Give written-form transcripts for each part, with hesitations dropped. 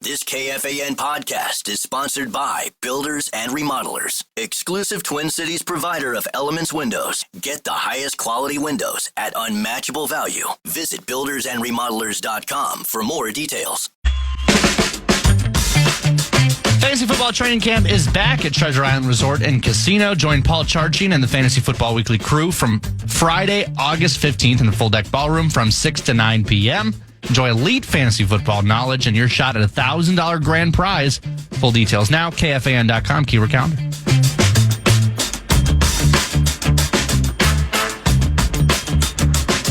This KFAN podcast is sponsored by Builders and Remodelers, exclusive Twin Cities provider of Elements Windows. Get the highest quality windows at unmatchable value. Visit buildersandremodelers.com for more details. Fantasy Football Training Camp is back at Treasure Island Resort and Casino. Join Paul Charchin and the Fantasy Football Weekly crew from Friday, August 15th in the Full Deck Ballroom from 6 to 9 p.m. Enjoy elite fantasy football knowledge and your shot at a $1,000 grand prize. Full details now, KFAN.com, keyword calendar.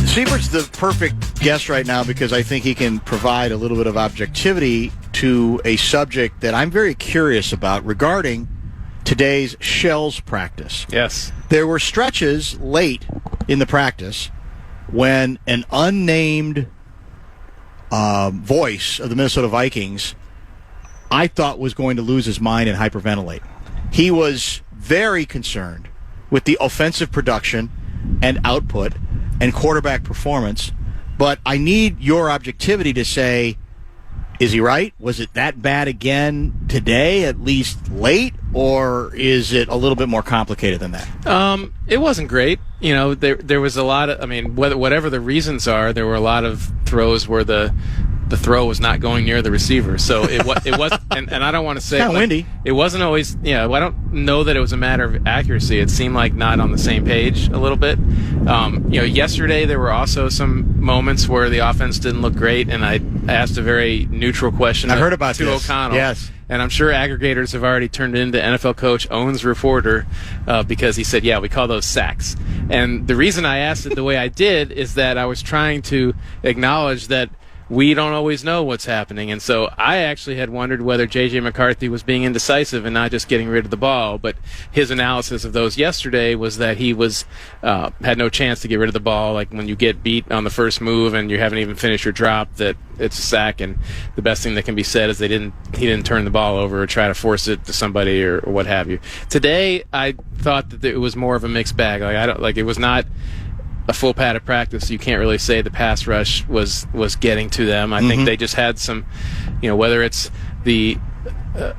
Seifert's the perfect guest right now because I think he can provide a little bit of objectivity to a subject that I'm very curious about regarding today's shells practice. Yes. There were stretches late in the practice when an unnamed voice of the Minnesota Vikings I thought was going to lose his mind and hyperventilate. He was very concerned with the offensive production and output and quarterback performance, but I need your objectivity to say, is he right? Was it that bad again today, at least late, or is it a little bit more complicated than that? It wasn't great. You know, there was a lot of, I mean, whatever the reasons are, there were a lot of throws where the throw was not going near the receiver. So it was, and I don't want to say it's kind of windy. It wasn't always. I don't know that it was a matter of accuracy. It seemed like not on the same page a little bit. Yesterday there were also some moments where the offense didn't look great, and I asked a very neutral question. I heard about to this. O'Connell. Yes. And I'm sure aggregators have already turned it into NFL coach owns reporter because he said, yeah, we call those sacks. And the reason I asked it the way I did is that I was trying to acknowledge that we don't always know what's happening. And so I actually had wondered whether J.J. McCarthy was being indecisive and not just getting rid of the ball. But his analysis of those yesterday was that he was had no chance to get rid of the ball. Like when you get beat on the first move and you haven't even finished your drop, that it's a sack. And the best thing that can be said is he didn't turn the ball over or try to force it to somebody or what have you. Today, I thought that it was more of a mixed bag. It was not a full pad of practice. You can't really say the pass rush was getting to them. I think they just had some, whether it's the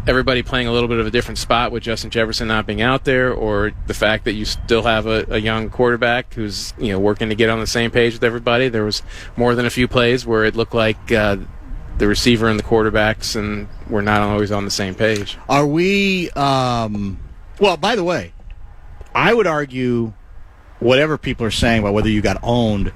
everybody playing a little bit of a different spot with Justin Jefferson not being out there, or the fact that you still have a young quarterback who's working to get on the same page with everybody. There was more than a few plays where it looked like the receiver and the quarterbacks and we're not always on the same page. Are we? Well, by the way, I would argue, whatever people are saying about whether you got owned,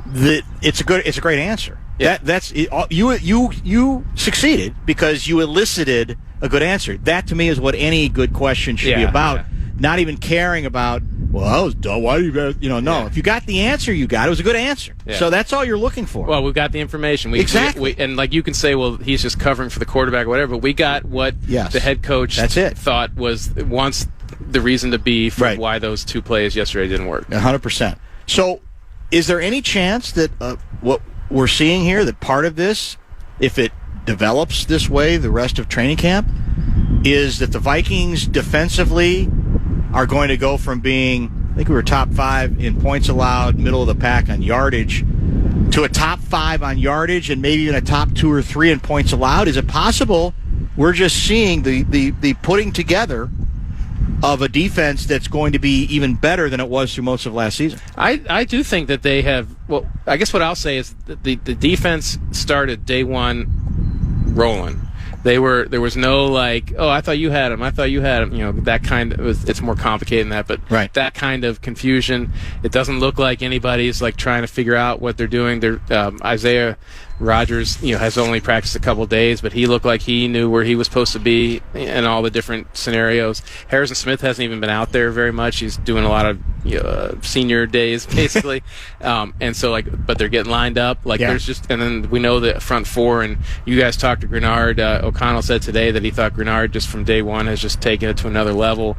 that it's a great answer. Yeah. That's you succeeded because you elicited a good answer. That to me is what any good question should be about. Yeah. Not even caring about, well, that was dumb. Why do you no. Yeah. If you got the answer you got, it was a good answer. Yeah. So that's all you're looking for. Well, we've got the information. Exactly. And like you can say, well, he's just covering for the quarterback or whatever, but we got what the head coach thought was once the reason to be for why those two plays yesterday didn't work. 100%. So is there any chance that what we're seeing here, that part of this, if it develops this way the rest of training camp, is that the Vikings defensively are going to go from being, I think we were top 5 in points allowed, middle of the pack on yardage, to a top 5 on yardage and maybe even a top 2 or 3 in points allowed? Is it possible we're just seeing the putting together of a defense that's going to be even better than it was through most of last season? I do think that they have, well, I guess what I'll say is that the defense started day one rolling. There was no like, oh, I thought you had him. That kind of, it's more complicated than that, but that kind of confusion. It doesn't look like anybody's like trying to figure out what they're doing. Isaiah Rodgers, has only practiced a couple days, but he looked like he knew where he was supposed to be in all the different scenarios. Harrison Smith hasn't even been out there very much. He's doing a lot of senior days, basically. And so, but they're getting lined up. There's just, and then we know the front four, and you guys talked to Grenard. O'Connell said today that he thought Grenard just from day one has just taken it to another level.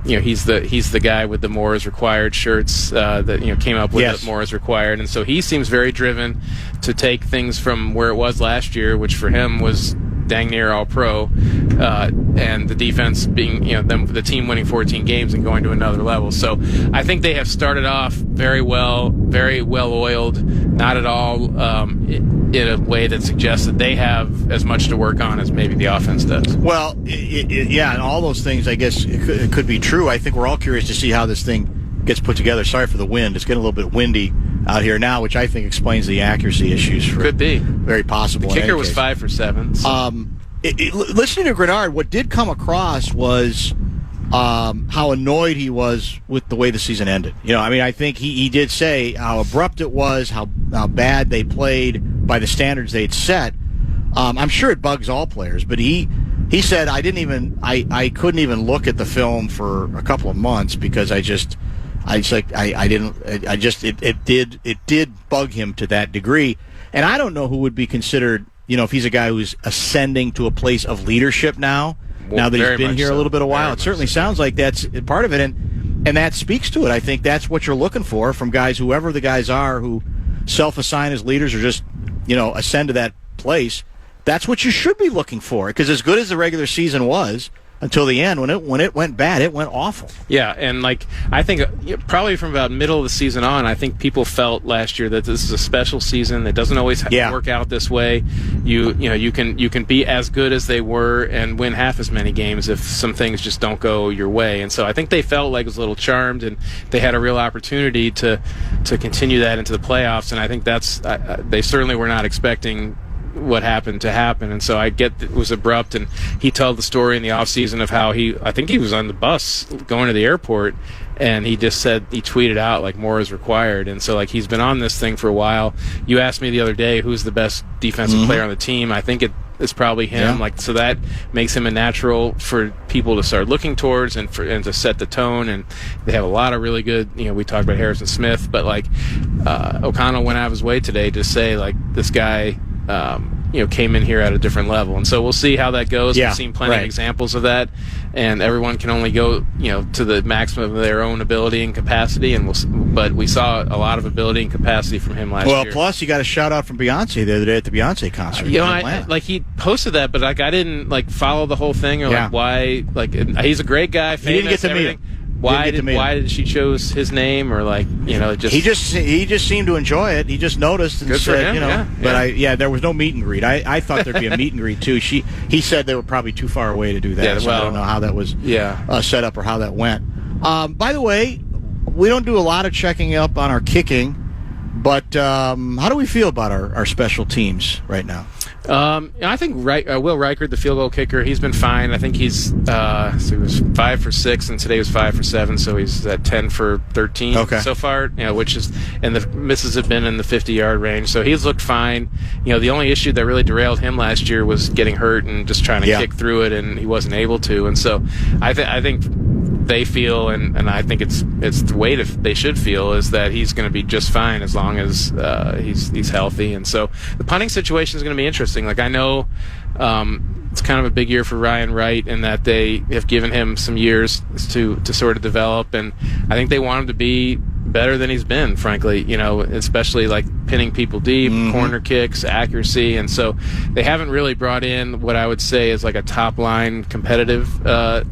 He's the guy with the more is required shirts that came up with the more is required, and so he seems very driven to take things from where it was last year, which for him was dang near all pro, and the defense being, the team winning 14 games and going to another level. So I think they have started off very well oiled, not at all in a way that suggests that they have as much to work on as maybe the offense does. Well, yeah, and all those things, I guess, it could be true. I think we're all curious to see how this thing gets put together. Sorry for the wind. It's getting a little bit windy out here now, which I think explains the accuracy issues. Could be. Very possible. The kicker was 5 for 7. So. Listening to Grenard, what did come across was how annoyed he was with the way the season ended. I think he did say how abrupt it was, how bad they played by the standards they'd set. I'm sure it bugs all players, but he said I couldn't even look at the film for a couple of months because it did bug him to that degree. And I don't know who would be considered, if he's a guy who's ascending to a place of leadership now that he's been here a little bit of while. It certainly sounds like that's part of it, and that speaks to it. I think that's what you're looking for from guys, whoever the guys are who self-assign as leaders or just, ascend to that place. That's what you should be looking for, because as good as the regular season was until the end, when it went bad, it went awful. Yeah, and I think probably from about middle of the season on, I think people felt last year that this is a special season. It doesn't always work out this way. You can be as good as they were and win half as many games if some things just don't go your way. And so I think they felt like it was a little charmed, and they had a real opportunity to continue that into the playoffs. And I think they certainly were not expecting what happened to happen, and so I get it was abrupt. And he told the story in the off season of how I think he was on the bus going to the airport, and he just said, he tweeted out like more is required. And so he's been on this thing for a while. You asked me the other day who's the best defensive player on the team. I think it's probably him. Yeah. So that makes him a natural for people to start looking towards and to set the tone. And they have a lot of really good, we talked about Harrison Smith, but O'Connell went out of his way today to say this guy came in here at a different level. And so we'll see how that goes. Yeah, we've seen plenty of examples of that, and everyone can only go to the maximum of their own ability and capacity. But we saw a lot of ability and capacity from him last year. Well, plus you got a shout out from Beyonce the other day at the Beyonce concert. He posted that, but I didn't follow the whole thing or why. He's a great guy. Famous, he didn't get to meet him. Why did she chose his name, or just he just seemed to enjoy it. He just noticed and good said, for him, but there was no meet and greet. I thought there'd be a meet and greet too. He said they were probably too far away to do that. I don't know how that was set up or how that went. By the way, we don't do a lot of checking up on our kicking, but how do we feel about our special teams right now? I think Will Reichard, the field goal kicker, he's been fine. I think he was 5 for 6, and today was 5 for 7, so he's at 10 for 13 so far. Which is, and the misses have been in the 50-yard range, so he's looked fine. The only issue that really derailed him last year was getting hurt and just trying to kick through it, and he wasn't able to. And so I think they feel, and I think it's the way they should feel, is that he's going to be just fine as long as he's healthy. And so the punting situation is going to be interesting. I know it's kind of a big year for Ryan Wright in that they have given him some years to sort of develop, and I think they want him to be better than he's been, frankly, especially pinning people deep, corner kicks, accuracy. And so they haven't really brought in what I would say is a top line competitive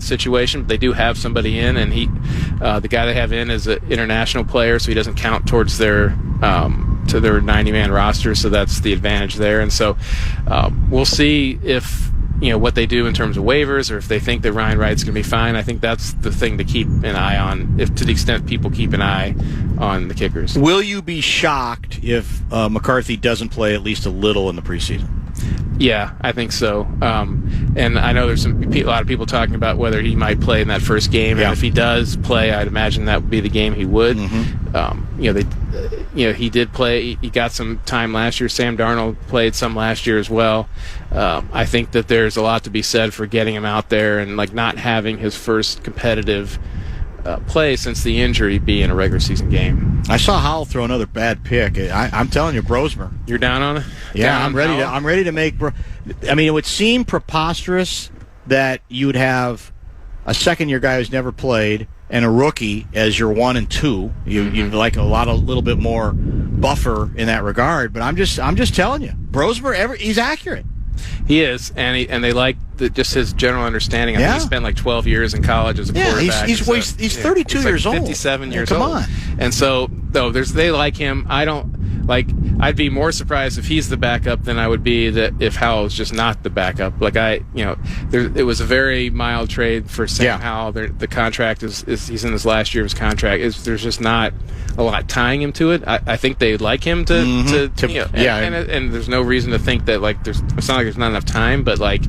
situation. But they do have somebody in, and the guy they have in is an international player, so he doesn't count towards their 90-man roster, so that's the advantage there. And so we'll see if what they do in terms of waivers, or if they think that Ryan Wright's going to be fine. I think that's the thing to keep an eye on, if to the extent people keep an eye on the kickers. Will you be shocked if McCarthy doesn't play at least a little in the preseason? Yeah, I think so. And I know there's a lot of people talking about whether he might play in that first game. And if he does play, I'd imagine that would be the game he would. He did play. He got some time last year. Sam Darnold played some last year as well. I think that there's a lot to be said for getting him out there and not having his first competitive play since the injury be in a regular season game. I saw Howell throw another bad pick. I'm telling you, Brosmer. You're down on it? Yeah, I'm ready to make. It would seem preposterous that you'd have a second-year guy who's never played and a rookie as your 1 and 2. You'd like a little bit more buffer in that regard. But I'm just telling you, Brosmer, he's accurate. He is, and they like just his general understanding. I think he spent 12 years in college as a quarterback. He's 32 years old. 57 years old. Come on. And so though. They like him. I don't like. I'd be more surprised if he's the backup than I would be that if Howell's just not the backup. Like it was a very mild trade for Sam Howell. The contract is he's in his last year of his contract. There's just not a lot tying him to it. I think they like him to and there's no reason to think that like it's not like there's not enough time, but like.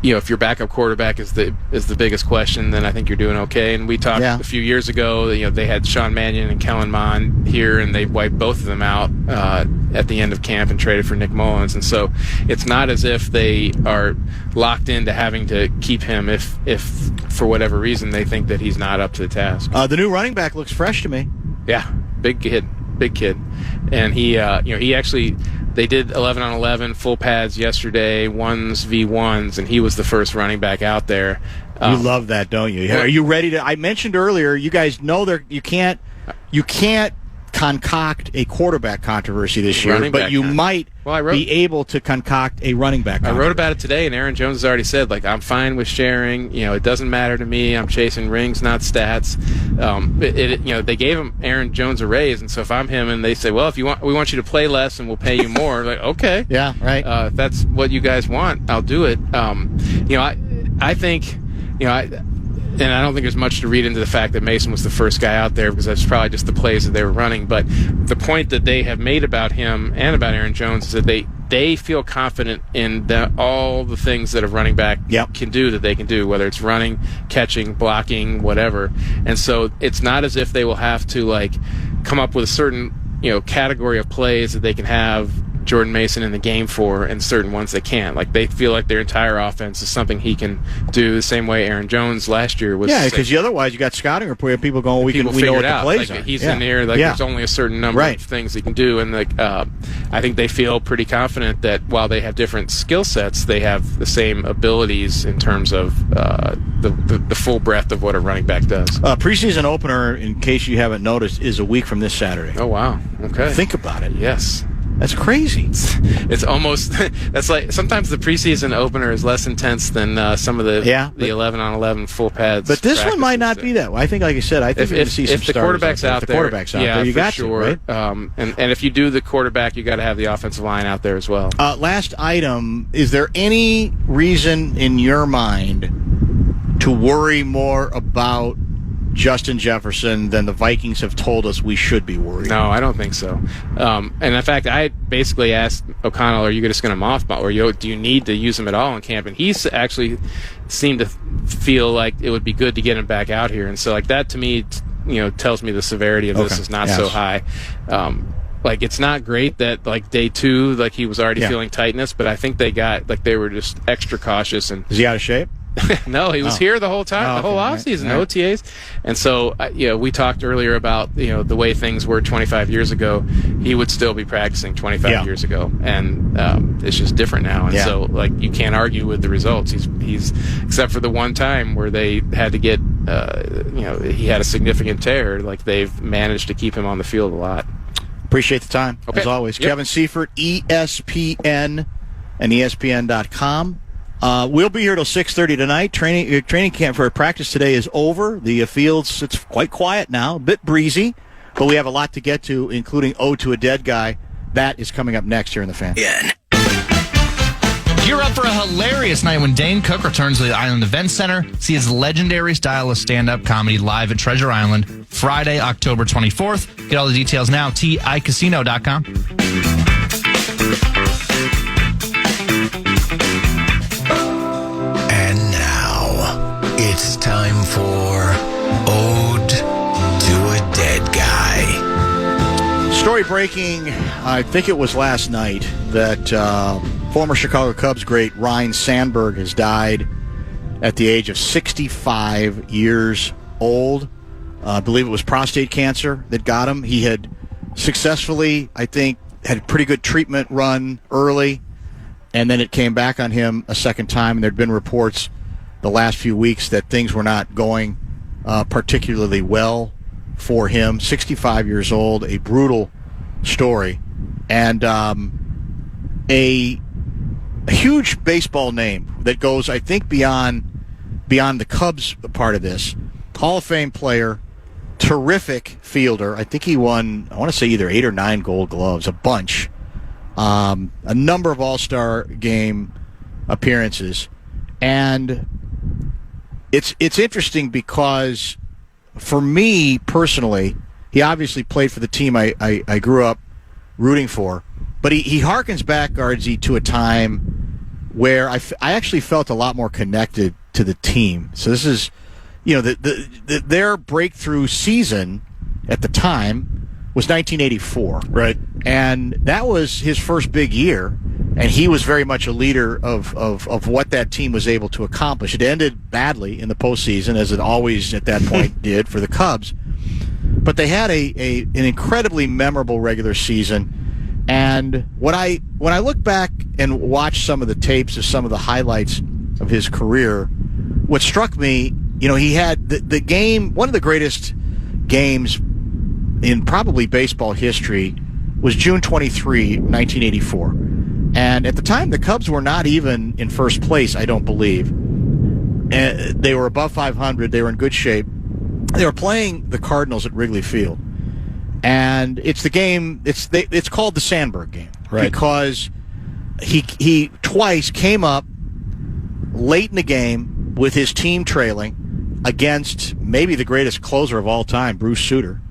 If your backup quarterback is the biggest question, then I think you're doing okay. And we talked a few years ago. They had Sean Mannion and Kellen Mond here, and they wiped both of them out at the end of camp and traded for Nick Mullins. And so it's not as if they are locked into having to keep him if for whatever reason they think that he's not up to the task. The new running back looks fresh to me. Yeah, big kid, and he actually. They did 11 on 11 full pads yesterday, 1s-v1s, and he was the first running back out there. You love that, don't you? Are you ready to? I mentioned earlier, you guys know you can't concoct a quarterback controversy this year, but you might be able to concoct a running back controversy. I wrote about it today, and Aaron Jones has already said, like, I'm fine with sharing. It doesn't matter to me. I'm chasing rings, not stats. They gave Aaron Jones a raise, and so if I'm him and they say, well, we want you to play less and we'll pay you more, like, okay. Yeah, right. If that's what you guys want, I'll do it. I think, and I don't think there's much to read into the fact that Mason was the first guy out there because that's probably just the plays that they were running. But the point that they have made about him and about Aaron Jones is that they feel confident in all the things that a running back can do that they can do, whether it's running, catching, blocking, whatever. And so it's not as if they will have to like come up with a certain category of plays that they can have Jordan Mason in the game for, and certain ones they can't. Like they feel like their entire offense is something he can do the same way Aaron Jones last year was. Yeah, because otherwise you got scouting report people going, we know what the plays are. He's in here. There's only a certain number of things he can do, and I think they feel pretty confident that while they have different skill sets, they have the same abilities in terms of the full breadth of what a running back does. Preseason opener, in case you haven't noticed, is a week from this Saturday. Oh wow! Okay, think about it. Yes. That's crazy. It's almost that's like sometimes the preseason opener is less intense than some of the 11 on 11 full pads. But this one might not be that way. I think, like I said, I think if see some the quarterback's out there, you got sure. to, right? And if you do the quarterback, you got to have the offensive line out there as well. Last item: is there any reason in your mind to worry more about Justin Jefferson than the Vikings have told us we should be worried? No, I don't think so. And in fact, I basically asked O'Connell, are you just going to mothball, or do you need to use him at all in camp? And he's actually seemed to feel like it would be good to get him back out here. And so like that to me, tells me the severity of this is not so high. Like it's not great that like day 2, like he was already feeling tightness, but I think they were just extra cautious. And is he out of shape? No, he was here the whole time, the whole offseason, OTAs. And so, we talked earlier about, the way things were 25 years ago. He would still be practicing 25 years ago. And it's just different now. And so, like, you can't argue with the results. He's except for the one time where they had to get, he had a significant tear. Like, they've managed to keep him on the field a lot. Appreciate the time, as always. Yep. Kevin Seifert, ESPN and ESPN.com. We'll be here till 6:30 tonight. Training camp for practice today is over. The fields, it's quite quiet now, a bit breezy, but we have a lot to get to, including Ode to a Dead Guy. That is coming up next here in the Fan. Gear up for a hilarious night when Dane Cook returns to the Island Event Center. See his legendary style of stand-up comedy live at Treasure Island, Friday, October 24th. Get all the details now, ticasino.com. It's time for Ode to a Dead Guy. Story breaking, I think it was last night, that former Chicago Cubs great Ryne Sandberg has died at the age of 65 years old. I believe it was prostate cancer that got him. He had successfully, I think, had a pretty good treatment run early, and then it came back on him a second time, and there had been reports the last few weeks that things were not going particularly well for him. 65 years old, a brutal story, and a huge baseball name that goes, I think, beyond the Cubs part of this. Hall of Fame player, terrific fielder. I think he won, I want to say either 8 or 9 Gold Gloves, a bunch. A number of All-Star game appearances. And it's interesting because for me personally, he obviously played for the team I grew up rooting for, but he harkens back, Guardsy, to a time where I actually felt a lot more connected to the team. So this is, their breakthrough season at the time was 1984. Right. And that was his first big year, and he was very much a leader of what that team was able to accomplish. It ended badly in the postseason, as it always at that point did for the Cubs. But they had an incredibly memorable regular season. And when I look back and watch some of the tapes of some of the highlights of his career, what struck me, he had the game, one of the greatest games in probably baseball history was June 23, 1984. And at the time, the Cubs were not even in first place, I don't believe. And they were above 500. They were in good shape. They were playing the Cardinals at Wrigley Field. And it's the game, it's called the Sandberg game. Right. Because he twice came up late in the game with his team trailing against maybe the greatest closer of all time, Bruce Sutter,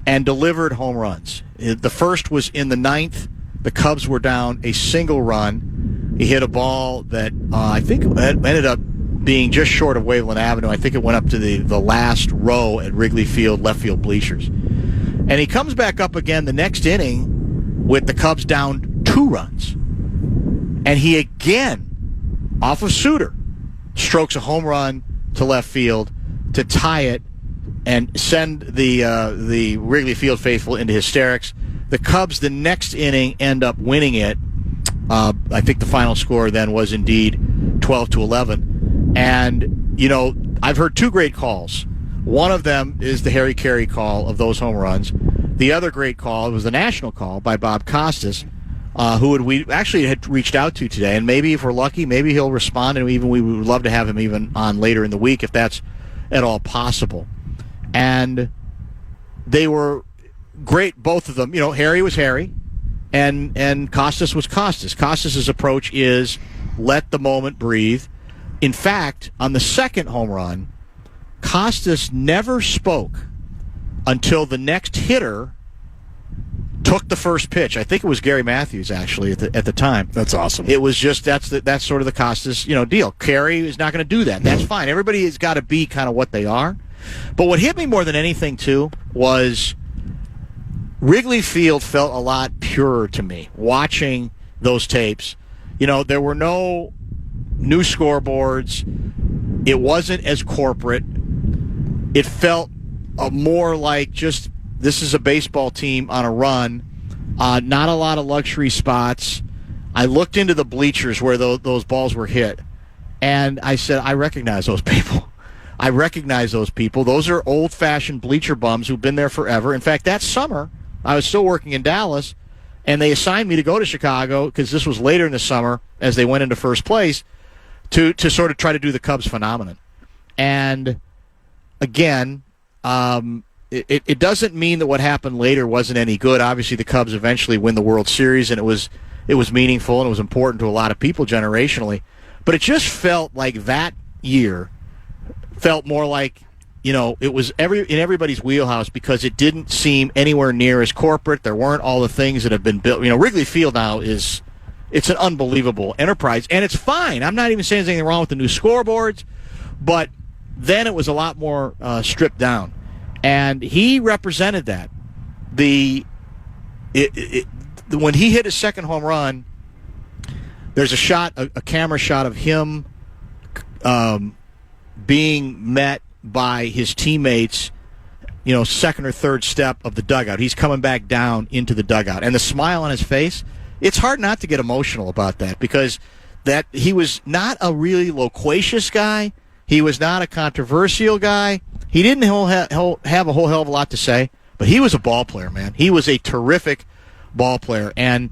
and delivered home runs. The first was in the 9th. The Cubs were down a single run. He hit a ball that I think ended up being just short of Waveland Avenue. I think it went up to the last row at Wrigley Field, left field bleachers. And he comes back up again the next inning with the Cubs down 2 runs. And he again, off of Sutter, strokes a home run to left field to tie it and send the Wrigley Field faithful into hysterics. The Cubs, the next inning, end up winning it. I think the final score then was indeed 12-11. And, I've heard 2 great calls. One of them is the Harry Carey call of those home runs. The other great call was the national call by Bob Costas, who we actually had reached out to today. And maybe if we're lucky, maybe he'll respond, and we would love to have him even on later in the week if that's at all possible. And they were great, both of them. Harry was Harry, and Costas was Costas. Costas' approach is let the moment breathe. In fact, on the second home run, Costas never spoke until the next hitter took the first pitch. I think it was Gary Matthews, actually, at the time. That's awesome. It was just that's sort of the Costas deal. Carey is not going to do that. That's fine. Everybody has got to be kind of what they are. But what hit me more than anything, too, was Wrigley Field felt a lot purer to me watching those tapes. There were no new scoreboards. It wasn't as corporate. It felt more like just this is a baseball team on a run. Not a lot of luxury spots. I looked into the bleachers where those balls were hit, and I said, I recognize those people. I recognize those people. Those are old-fashioned bleacher bums who've been there forever. In fact, that summer, I was still working in Dallas, and they assigned me to go to Chicago, because this was later in the summer as they went into first place, to sort of try to do the Cubs phenomenon. And again, it doesn't mean that what happened later wasn't any good. Obviously, the Cubs eventually win the World Series, and it was meaningful, and it was important to a lot of people generationally. But it just felt like that year felt more like, it was in everybody's wheelhouse, because it didn't seem anywhere near as corporate. There weren't all the things that have been built. Wrigley Field now it's an unbelievable enterprise, and it's fine. I'm not even saying there's anything wrong with the new scoreboards, but then it was a lot more stripped down. And he represented that. When he hit his second home run, there's a camera shot of him being met by his teammates, second or third step of the dugout. He's coming back down into the dugout. And the smile on his face, it's hard not to get emotional about that, because that he was not a really loquacious guy. He was not a controversial guy. He didn't have a whole hell of a lot to say, but he was a ball player, man. He was a terrific ball player. And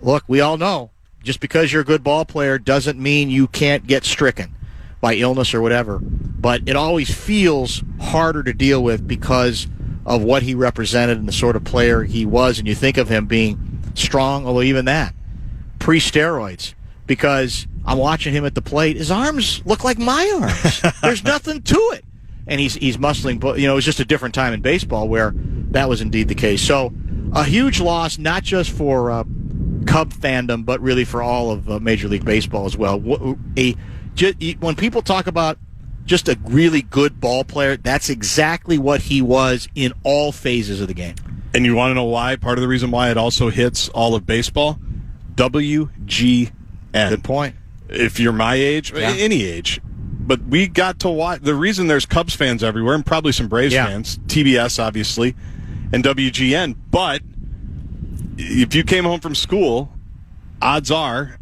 look, we all know, just because you're a good ball player doesn't mean you can't get stricken by illness or whatever. but it always feels harder to deal with because of what he represented and the sort of player he was. And you think of him being strong, although even that, pre-steroids, because I'm watching him at the plate. His arms look like my arms. There's nothing to it. And he's muscling. It was just a different time in baseball where that was indeed the case. So a huge loss, not just for Cub fandom, but really for all of Major League Baseball as well. When people talk about just a really good ball player, that's exactly what he was in all phases of the game. And you want to know why? Part of the reason why it also hits all of baseball? WGN. Good point. If you're my age, any age. But we got to watch. The reason there's Cubs fans everywhere, and probably some Braves fans, TBS obviously, and WGN. But if you came home from school, odds are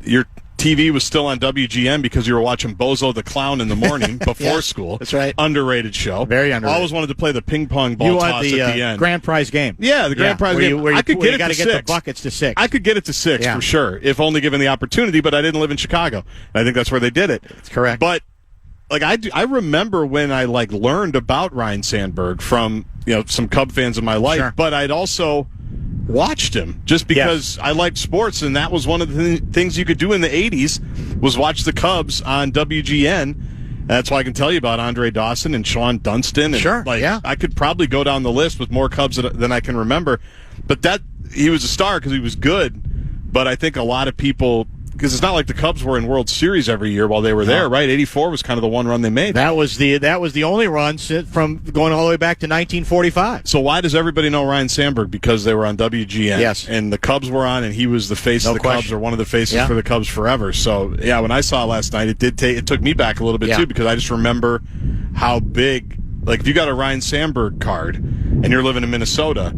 your TV was still on WGN because you were watching Bozo the Clown in the morning before school. That's right. Underrated show. Very underrated. Always wanted to play the ping pong ball toss at the end. Grand prize game. Yeah, the grand prize game. I could get it to 6. Get the buckets to 6. I could get it to 6 for sure, if only given the opportunity. But I didn't live in Chicago, and I think that's where they did it. That's correct. But I remember when I learned about Ryan Sandberg from some Cub fans in my life, Sure. but I'd also watched him just because I liked sports, and that was one of the things you could do in the 80s was watch the Cubs on WGN. And that's why I can tell you about Andre Dawson and Sean Dunston. And sure, I could probably go down the list with more Cubs than I can remember. But he was a star because he was good. But I think a lot of people, because it's not like the Cubs were in World Series every year while they were there, right? 84 was kind of the one run they made. That was the only run from going all the way back to 1945. So why does everybody know Ryan Sandberg? Because they were on WGN. Yes. And the Cubs were on, and he was the face of the Cubs, or one of the faces for the Cubs forever. So, when I saw it last night, it took me back a little bit, too, because I just remember how big, if you got a Ryan Sandberg card and you're living in Minnesota,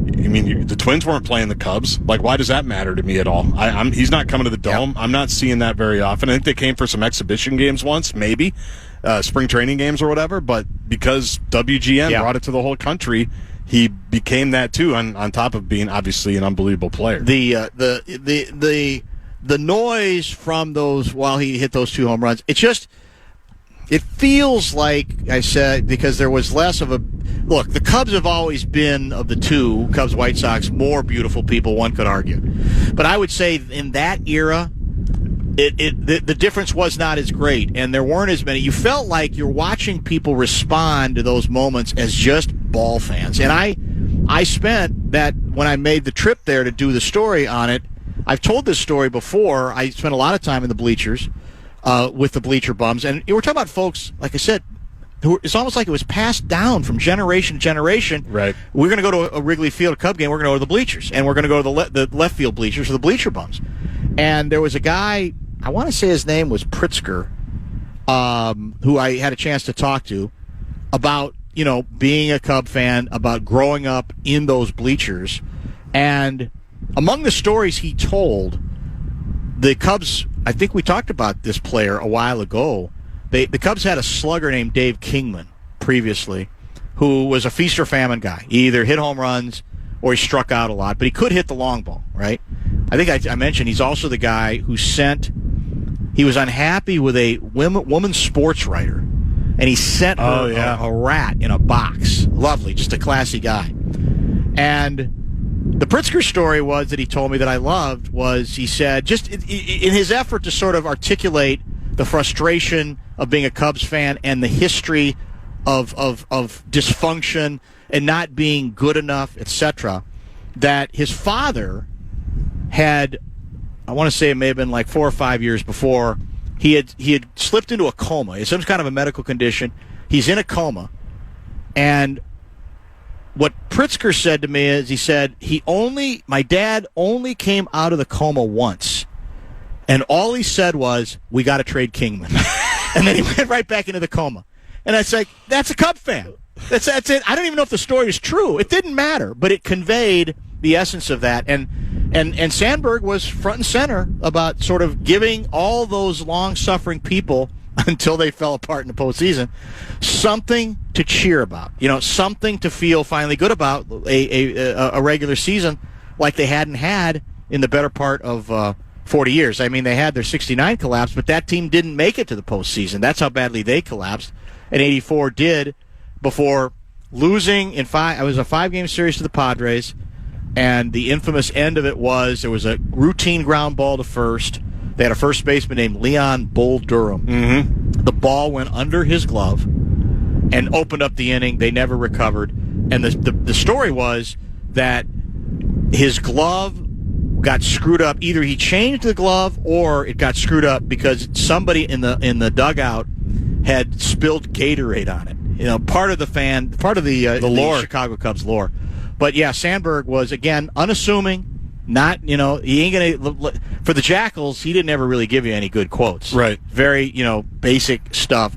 the Twins weren't playing the Cubs. Why does that matter to me at all? He's not coming to the Dome. I'm not seeing that very often. I think they came for some exhibition games once, maybe, spring training games or whatever. But because WGN brought it to the whole country, he became that too. On top of being obviously an unbelievable player. The noise from those while he hit those 2 home runs, it feels like I said, because there was less of a look. The Cubs have always been, of the two, Cubs, White Sox, more beautiful people, one could argue. But I would say in that era, the difference was not as great, and there weren't as many. You felt like you're watching people respond to those moments as just ball fans. And I spent that, when I made the trip there to do the story on it, I've told this story before. I spent a lot of time in the bleachers with the bleacher bums. And we're talking about folks, like I said, it's almost like it was passed down from generation to generation. Right. We're going to go to a Wrigley Field Cub game. We're going to go to the bleachers. And we're going to go to the left field bleachers, or the bleacher bums. And there was a guy, I want to say his name was Pritzker, who I had a chance to talk to about, being a Cub fan, about growing up in those bleachers. And among the stories he told, the Cubs, I think we talked about this player a while ago. The Cubs had a slugger named Dave Kingman previously, who was a feast or famine guy. He either hit home runs or he struck out a lot, but he could hit the long ball, right? I think I mentioned he's also the guy who he was unhappy with a woman sports writer, and he sent her a rat in a box. Lovely, just a classy guy. And the Pritzker story was that he told me that I loved was, he said, just in his effort to sort of articulate the frustration of being a Cubs fan and the history of dysfunction and not being good enough, etc., that his father had, I want to say it may have been 4 or 5 years before, he had slipped into a coma. It's some kind of a medical condition. He's in a coma, and what Pritzker said to me is, he said, my dad only came out of the coma once, and all he said was, "We got to trade Kingman." And then he went right back into the coma. And I said, that's a Cub fan. That's it. I don't even know if the story is true. It didn't matter, but it conveyed the essence of that. And Sandberg was front and center about sort of giving all those long-suffering people, until they fell apart in the postseason, something to cheer about. Something to feel finally good about, a regular season like they hadn't had in the better part of 40 years. I mean, they had their 69 collapse, but that team didn't make it to the postseason. That's how badly they collapsed. And 84 did before losing in five. It was a 5-game series to the Padres, and the infamous end of it was there was a routine ground ball to first. They had a first baseman named Leon Bull Durham. Mm-hmm. The ball went under his glove and opened up the inning. They never recovered. And the story was that his glove got screwed up. Either he changed the glove or it got screwed up because somebody in the dugout had spilled Gatorade on it. You know, part of the lore. The Chicago Cubs lore. But yeah, Sandberg was again unassuming. Not, he ain't gonna. For the Jackals, he didn't ever really give you any good quotes. Right. Very, basic stuff.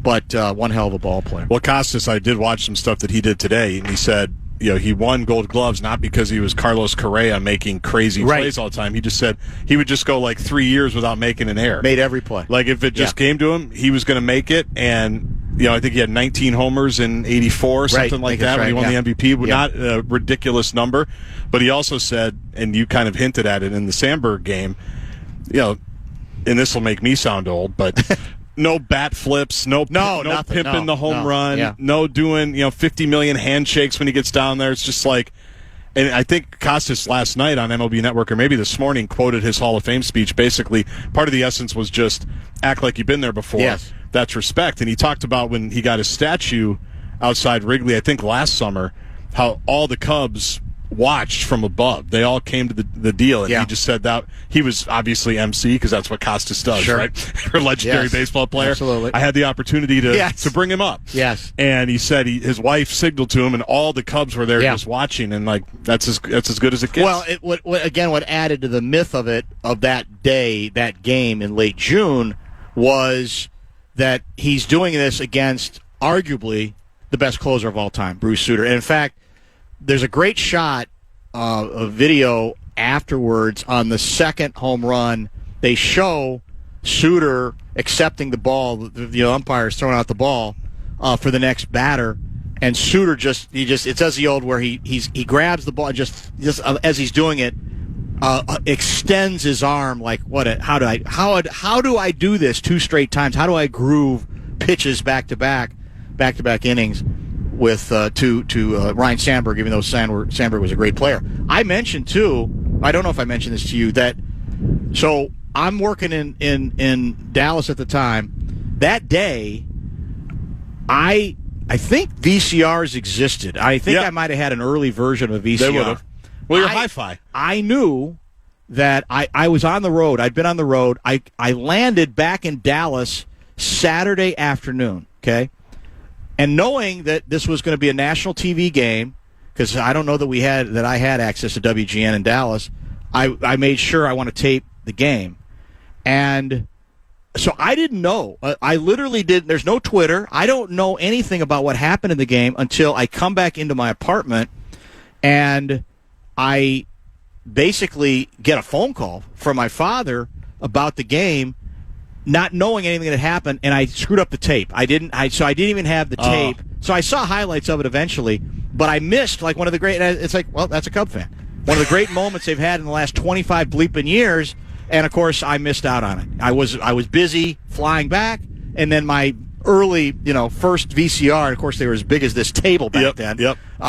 But one hell of a ball player. Well, Costas, I did watch some stuff that he did today, and he said, he won Gold Gloves not because he was Carlos Correa making crazy plays all the time. He just said he would just go like 3 years without making an error. Made every play. Like if it just came to him, he was going to make it. And I think he had 19 homers in '84, something like that, when he won the MVP. Not a ridiculous number, but he also said, and you kind of hinted at it in the Sandberg game, and this will make me sound old, but. No bat flips, no pimping the home run, no doing 50 million handshakes when he gets down there. It's just like, and I think Costas last night on MLB Network or maybe this morning quoted his Hall of Fame speech. Basically, part of the essence was just act like you've been there before. Yes. That's respect. And he talked about when he got his statue outside Wrigley, I think last summer, how all the Cubs watched from above. They all came to the deal, and he just said that he was obviously MC because that's what Costas does, right? For a legendary baseball player. Absolutely. I had the opportunity to bring him up. Yes. And he said his wife signaled to him, and all the Cubs were there just watching, and like that's as good as it gets. Well, what added to the myth of that day, that game in late June, was that he's doing this against arguably the best closer of all time, Bruce Sutter. And in fact, there's a great shot, a video afterwards on the second home run. They show Sutter accepting the ball. The umpire's throwing out the ball for the next batter, and Sutter it says the old where he grabs the ball and just as he's doing it, extends his arm like how do I do this 2 straight times? How do I groove pitches back to back innings? With to Ryan Sandberg, even though Sandberg was a great player. I mentioned too. I don't know if I mentioned this to you that. So I'm working in Dallas at the time. That day, I think VCRs existed. I think I might have had an early version of a VCR. They would have. Well, you're hi-fi. I knew that I was on the road. I'd been on the road. I landed back in Dallas Saturday afternoon. Okay. And knowing that this was going to be a national TV game, because I don't know that I had access to WGN in Dallas, I made sure I want to tape the game. And so I didn't know. I literally didn't. There's no Twitter. I don't know anything about what happened in the game until I come back into my apartment and I basically get a phone call from my father about the game, not knowing anything that had happened, and I screwed up the tape. So I didn't even have the tape. So I saw highlights of it eventually, but I missed like one of the great. It's like, well, that's a Cub fan. One of the great moments they've had in the last 25 bleeping years, and of course I missed out on it. I was busy flying back, and then my early, first VCR. Of course, they were as big as this table back then.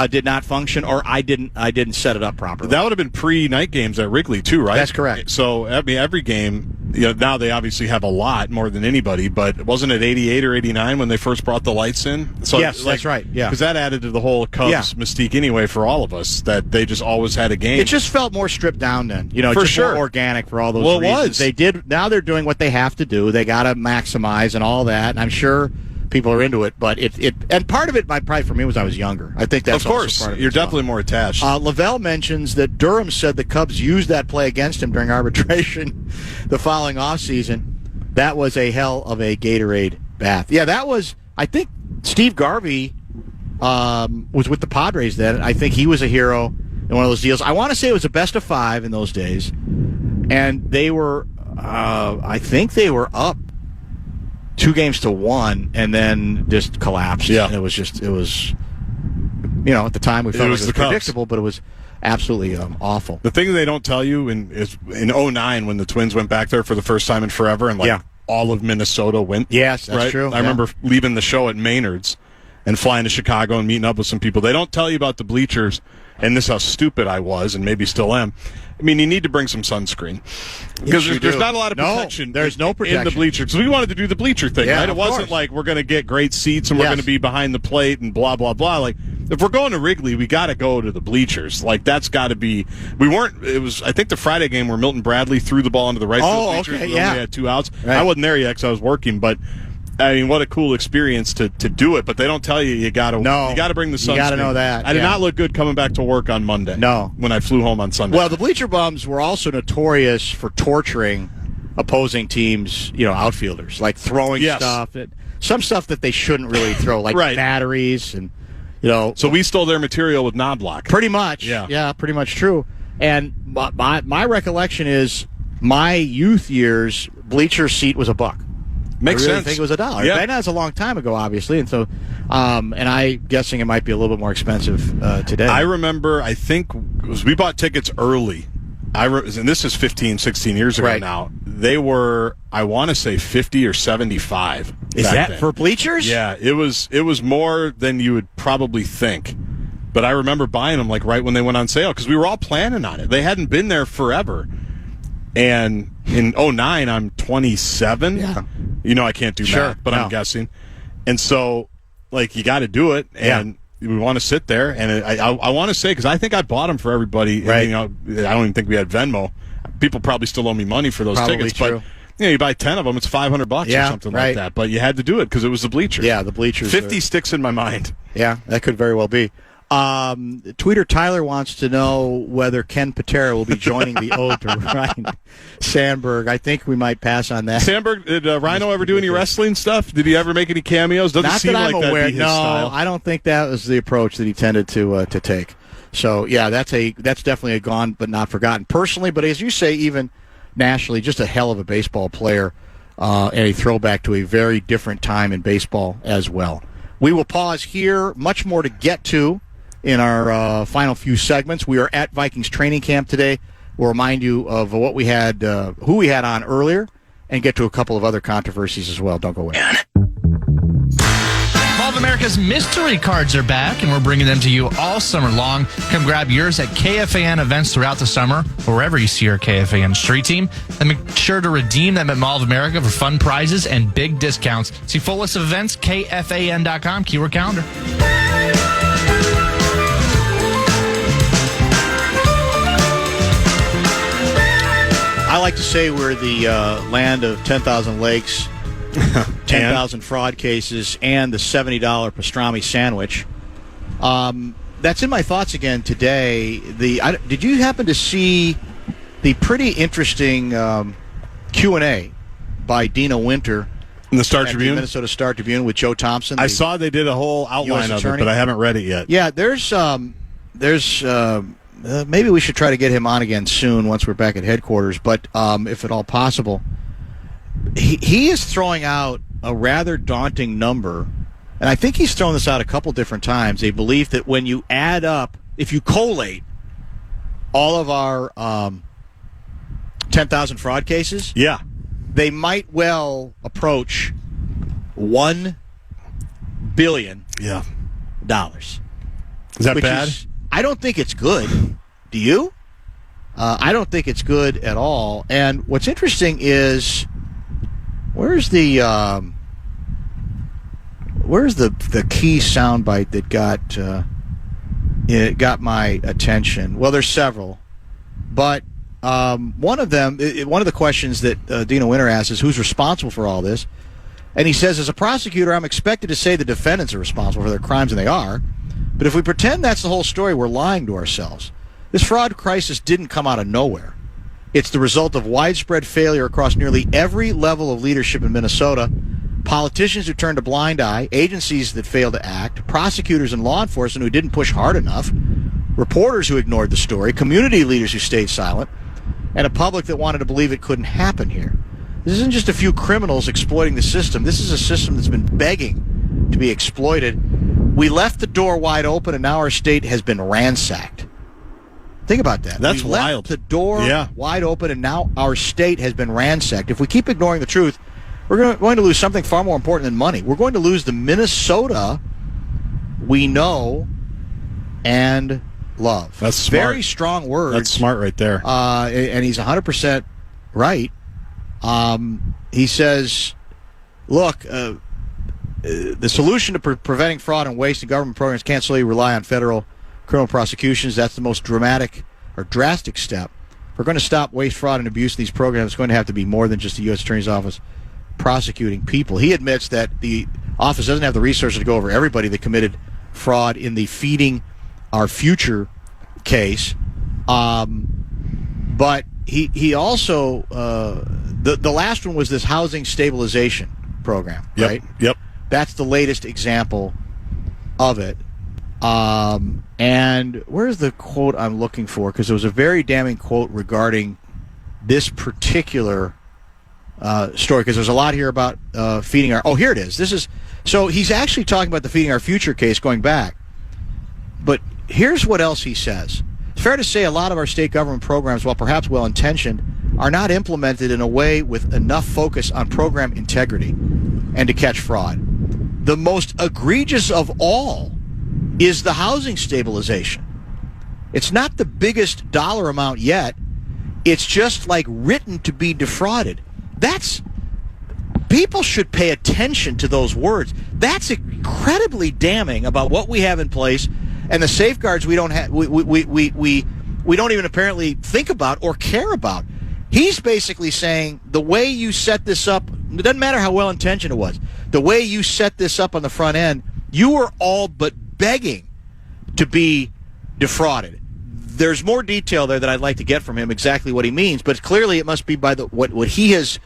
Did not function, or I didn't set it up properly. That would have been pre-night games at Wrigley too, right? That's correct. So every game, now they obviously have a lot more than anybody. But wasn't it 88 or 89 when they first brought the lights in? So yes, that's right. Yeah, because that added to the whole Cubs mystique anyway for all of us. That they just always had a game. It just felt more stripped down then. For just sure, more organic for all those reasons. It was. They did. Now they're doing what they have to do. They got to maximize and all that. And I'm sure people are into it, but and part of it, probably for me, was I was younger. I think that's of course also part of it. You're definitely more attached. Lavelle mentions that Durham said the Cubs used that play against him during arbitration the following offseason. That was a hell of a Gatorade bath. Yeah, that was. I think Steve Garvey was with the Padres then. I think he was a hero in one of those deals. I want to say it was a best of 5 in those days, and they were. I think they were up 2-1 and then just collapsed. Yeah. And it was at the time we thought it was predictable, but it was absolutely awful. The thing they don't tell you is in 2009 when the Twins went back there for the first time in forever, and all of Minnesota went. Yes, that's right? true. I remember leaving the show at Maynard's and flying to Chicago and meeting up with some people. They don't tell you about the bleachers, and this is how stupid I was, and maybe still am. I mean, you need to bring some sunscreen because there's not a lot of protection. There's no protection in the bleachers. Because we wanted to do the bleacher thing, right? It wasn't like we're going to get great seats and we're going to be behind the plate and blah blah blah. Like if we're going to Wrigley, we got to go to the bleachers. Like that's got to be. We weren't. It was I think the Friday game where Milton Bradley threw the ball into the right field bleachers. Okay, we only had 2 outs. Right. I wasn't there yet because I was working, but. I mean, what a cool experience to do it, but they don't tell you you got to bring the sunscreen. You got to know that. I did not look good coming back to work on Monday. No, when I flew home on Sunday. Well, the bleacher bums were also notorious for torturing opposing teams, outfielders, like throwing stuff, some stuff that they shouldn't really throw, like batteries and So we stole their material with knoblock. Pretty much, yeah, pretty much true. And my recollection is my youth years, bleacher seat was $1. Makes sense. I think it was $1. Yeah. That's a long time ago, obviously, and so, and I'm guessing it might be a little bit more expensive today. I remember, I think, we bought tickets early. And this is 15, 16 years ago now. They were, I want to say, 50 or 75. Is that then. For bleachers? Yeah, it was more than you would probably think. But I remember buying them like right when they went on sale because we were all planning on it. They hadn't been there forever. And in 2009, I'm 27. Yeah. I can't do math, but I'm guessing. And so, you got to do it, and we want to sit there. And I want to say, because I think I bought them for everybody. Right. And, I don't even think we had Venmo. People probably still owe me money for those tickets. True. But you buy 10 of them, it's $500 or something like that. But you had to do it because it was the bleachers. Yeah, the bleachers. 50 sticks in my mind. Yeah, that could very well be. Tweeter Tyler wants to know whether Ken Patera will be joining the Ode to Ryan Sandberg. I think we might pass on that. Sandberg, did Rhino ever do any wrestling stuff? Did he ever make any cameos? Doesn't Not seem that I'm like aware. that'd be his style. I don't think that was the approach that he tended to take. So yeah, that's definitely a gone but not forgotten. Personally, but as you say, even nationally, just a hell of a baseball player and a throwback to a very different time in baseball as well. We will pause here. Much more to get to in our final few segments. We are at Vikings training camp today. We'll remind you of what we had, who we had on earlier, and get to a couple of other controversies as well. Don't go away. Mall of America's mystery cards are back, and we're bringing them to you all summer long. Come grab yours at KFAN events throughout the summer, or wherever you see your KFAN street team. And make sure to redeem them at Mall of America for fun prizes and big discounts. See full list of events, KFAN.com, keyword calendar. I like to say we're the land of 10,000 lakes, 10,000 fraud cases, and the $70 pastrami sandwich. That's in my thoughts again today. Did you happen to see the pretty interesting Q&A by Dina Winter in the Star Tribune, the Minnesota Star Tribune with Joe Thompson? I saw they did a whole outline of it, but I haven't read it yet. Yeah, there's maybe we should try to get him on again soon once we're back at headquarters, but if at all possible. He is throwing out a rather daunting number, and I think he's thrown this out a couple different times, a belief that when you add up, if you collate all of our 10,000 fraud cases, they might well approach $1 billion. Yeah. Dollars. Is that bad? I don't think it's good. Do you? I don't think it's good at all. And what's interesting is where's the key soundbite that got my attention? Well, there's several, but one of the questions that Dina Winter asks is who's responsible for all this, and he says, as a prosecutor, I'm expected to say the defendants are responsible for their crimes, and they are. But if we pretend that's the whole story, we're lying to ourselves. This fraud crisis didn't come out of nowhere. It's the result of widespread failure across nearly every level of leadership in Minnesota. Politicians who turned a blind eye, agencies that failed to act, prosecutors and law enforcement who didn't push hard enough, reporters who ignored the story, community leaders who stayed silent, and a public that wanted to believe it couldn't happen here. This isn't just a few criminals exploiting the system. This is a system that's been begging to be exploited. We left the door wide open, and now our state has been ransacked. Think about that. That's we wild. Left the door wide open, and now our state has been ransacked. If we keep ignoring the truth, we're going to lose something far more important than money. We're going to lose the Minnesota we know and love. That's smart. Very strong words. That's smart right there. And he's 100% right. He says, look, the solution to preventing fraud and waste in government programs can't solely rely on federal criminal prosecutions. That's the most drastic step. If we're going to stop waste, fraud, and abuse in these programs, it's going to have to be more than just the U.S. Attorney's Office prosecuting people. He admits that the office doesn't have the resources to go over everybody that committed fraud in the Feeding Our Future case. But he also, the last one was this housing stabilization program, right? Yep. That's the latest example of it. And where's the quote I'm looking for? Because there was a very damning quote regarding this particular story, because there's a lot here about feeding our... Oh, here it is. So he's actually talking about the Feeding Our Future case going back. But here's what else he says. It's fair to say a lot of our state government programs, while perhaps well-intentioned, are not implemented in a way with enough focus on program integrity and to catch fraud. The most egregious of all is the housing stabilization. It's not the biggest dollar amount yet. It's just like written to be defrauded. People should pay attention to those words. That's incredibly damning about what we have in place and the safeguards we don't have. We don't even apparently think about or care about. He's basically saying the way you set this up, it doesn't matter how well intentioned it was, the way you set this up on the front end, you were all but begging to be defrauded. There's more detail there that I'd like to get from him, exactly what he means, but clearly it must be by what he has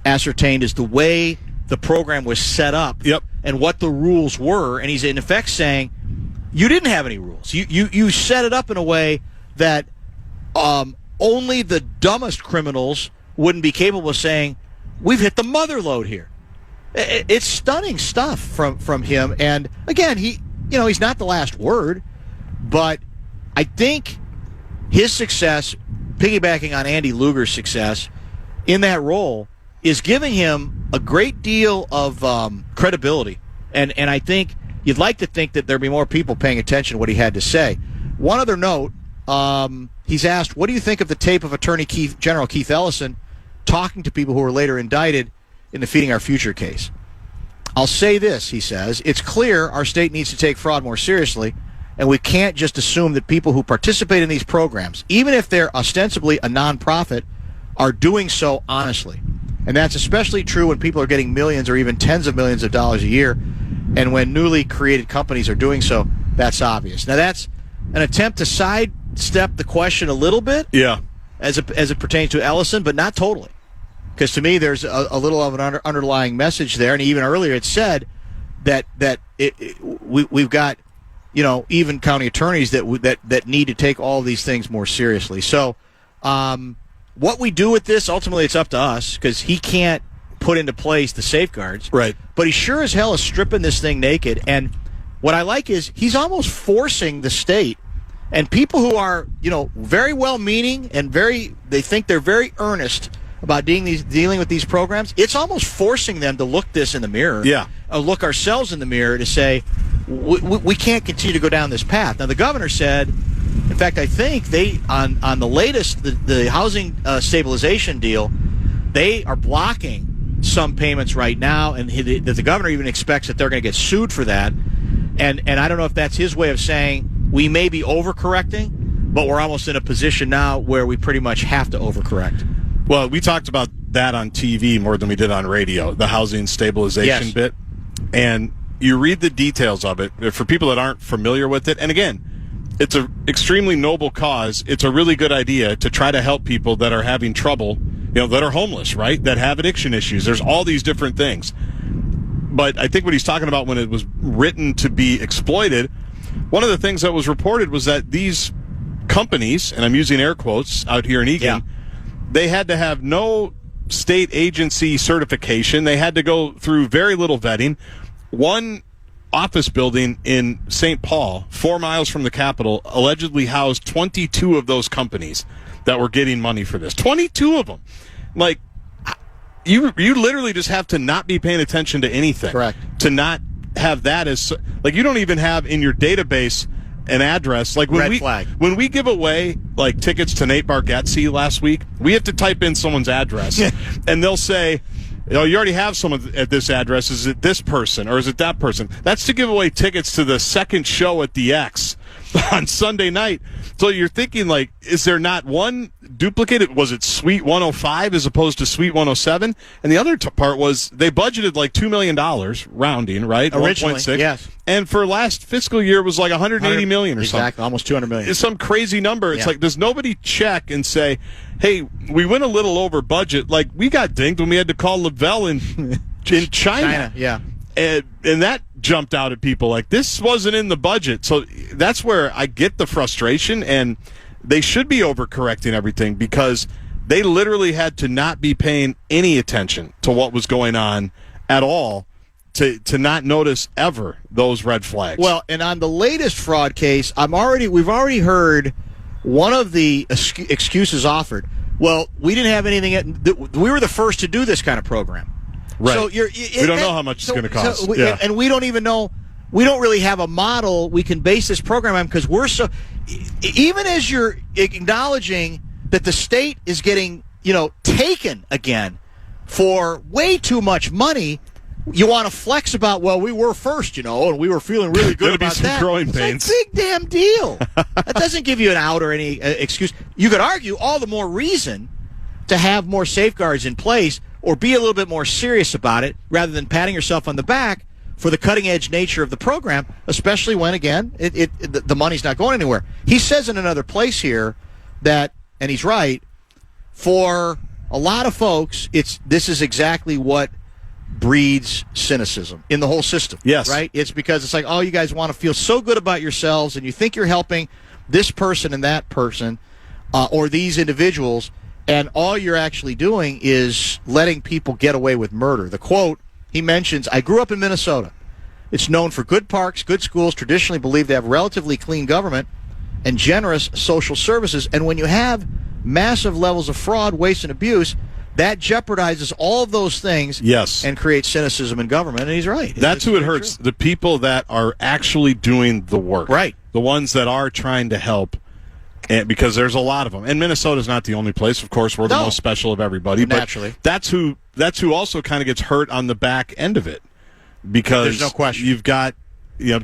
ascertained is the way the program was set up and what the rules were, and he's in effect saying you didn't have any rules. You set it up in a way that only the dumbest criminals wouldn't be capable of saying, we've hit the mother load here. It's stunning stuff from him. And again, he's not the last word, but I think his success, piggybacking on Andy Luger's success in that role, is giving him a great deal of credibility. And I think you'd like to think that there'd be more people paying attention to what he had to say. One other note, he's asked, what do you think of the tape of Attorney General Keith Ellison talking to people who were later indicted in the Feeding Our Future case? I'll say this, he says, it's clear our state needs to take fraud more seriously, and we can't just assume that people who participate in these programs, even if they're ostensibly a nonprofit, are doing so honestly. And that's especially true when people are getting millions or even tens of millions of dollars a year, and when newly created companies are doing so, that's obvious. Now, that's an attempt to sidestep the question a little bit, as it pertains to Ellison, but not totally. Because to me, there's a little of an underlying message there, and even earlier it said that we've got even county attorneys that need to take all of these things more seriously. So, what we do with this, ultimately, it's up to us, because he can't put into place the safeguards. Right. But he sure as hell is stripping this thing naked. And what I like is he's almost forcing the state and people who are, very well-meaning and they think they're very earnest about dealing with these programs. It's almost forcing them to look this in the mirror. Yeah. Look ourselves in the mirror to say, we can't continue to go down this path. Now, the governor said, in fact, I think they, on the latest, the housing stabilization deal, they are blocking some payments right now, and the governor even expects that they're going to get sued for that. And I don't know if that's his way of saying we may be overcorrecting, but we're almost in a position now where we pretty much have to overcorrect. Well, we talked about that on TV more than we did on radio, the housing stabilization bit. And you read the details of it for people that aren't familiar with it. And again, it's an extremely noble cause. It's a really good idea to try to help people that are having trouble, that are homeless, right? That have addiction issues. There's all these different things. But I think what he's talking about when it was written to be exploited, one of the things that was reported was that these companies, and I'm using air quotes out here in Egan, they had to have no state agency certification. They had to go through very little vetting. One office building in St. Paul, 4 miles from the Capitol, allegedly housed 22 of those companies that were getting money for this. 22 of them. Like, you literally just have to not be paying attention to anything. Correct. To not have that as, like, you don't even have in your database an address. Like when we give away like tickets to Nate Bargatze last week, we have to type in someone's address and they'll say, you already have someone at this address. Is it this person or is it that person? That's to give away tickets to the second show at the X on Sunday night. So you're thinking, like, is there not one duplicate? Was it Suite 105 as opposed to Suite 107? And the other part was they budgeted like $2 million, rounding, right? Originally, 1.6. yes. And for last fiscal year, it was like $180 million or something. Exactly, almost $200 million. It's some crazy number. It's like, does nobody check and say, hey, we went a little over budget. Like, we got dinged when we had to call Lavelle in China. Yeah. And that jumped out at people. Like, this wasn't in the budget. So that's where I get the frustration, and they should be overcorrecting everything because they literally had to not be paying any attention to what was going on at all to not notice ever those red flags. Well, and on the latest fraud case, we've already heard one of the excuses offered. Well, we didn't have anything. We were the first to do this kind of program. Right. So we don't know how much it's going to cost. And we don't even know. We don't really have a model we can base this program on because we're so. Even as you're acknowledging that the state is getting, taken again for way too much money, you want to flex about, well, we were first, and we were feeling really good about that. There'll be some growing pains. It's a big damn deal. That doesn't give you an out or any excuse. You could argue all the more reason to have more safeguards in place or be a little bit more serious about it rather than patting yourself on the back for the cutting-edge nature of the program, especially when, again, the money's not going anywhere. He says in another place here that, and he's right, for a lot of folks, this is exactly what breeds cynicism in the whole system. Yes. Right? It's because it's like, oh, you guys want to feel so good about yourselves and you think you're helping this person and that person or these individuals, and all you're actually doing is letting people get away with murder. The quote he mentions, I grew up in Minnesota. It's known for good parks, good schools, traditionally believed to have relatively clean government and generous social services. And when you have massive levels of fraud, waste, and abuse, that jeopardizes all of those things and creates cynicism in government. And he's right. That's who it hurts. True. The people that are actually doing the work. Right. The ones that are trying to help. And because there's a lot of them. And Minnesota's not the only place. Of course, we're the most special of everybody. Naturally. But that's who also kind of gets hurt on the back end of it. Because there's no question. You've got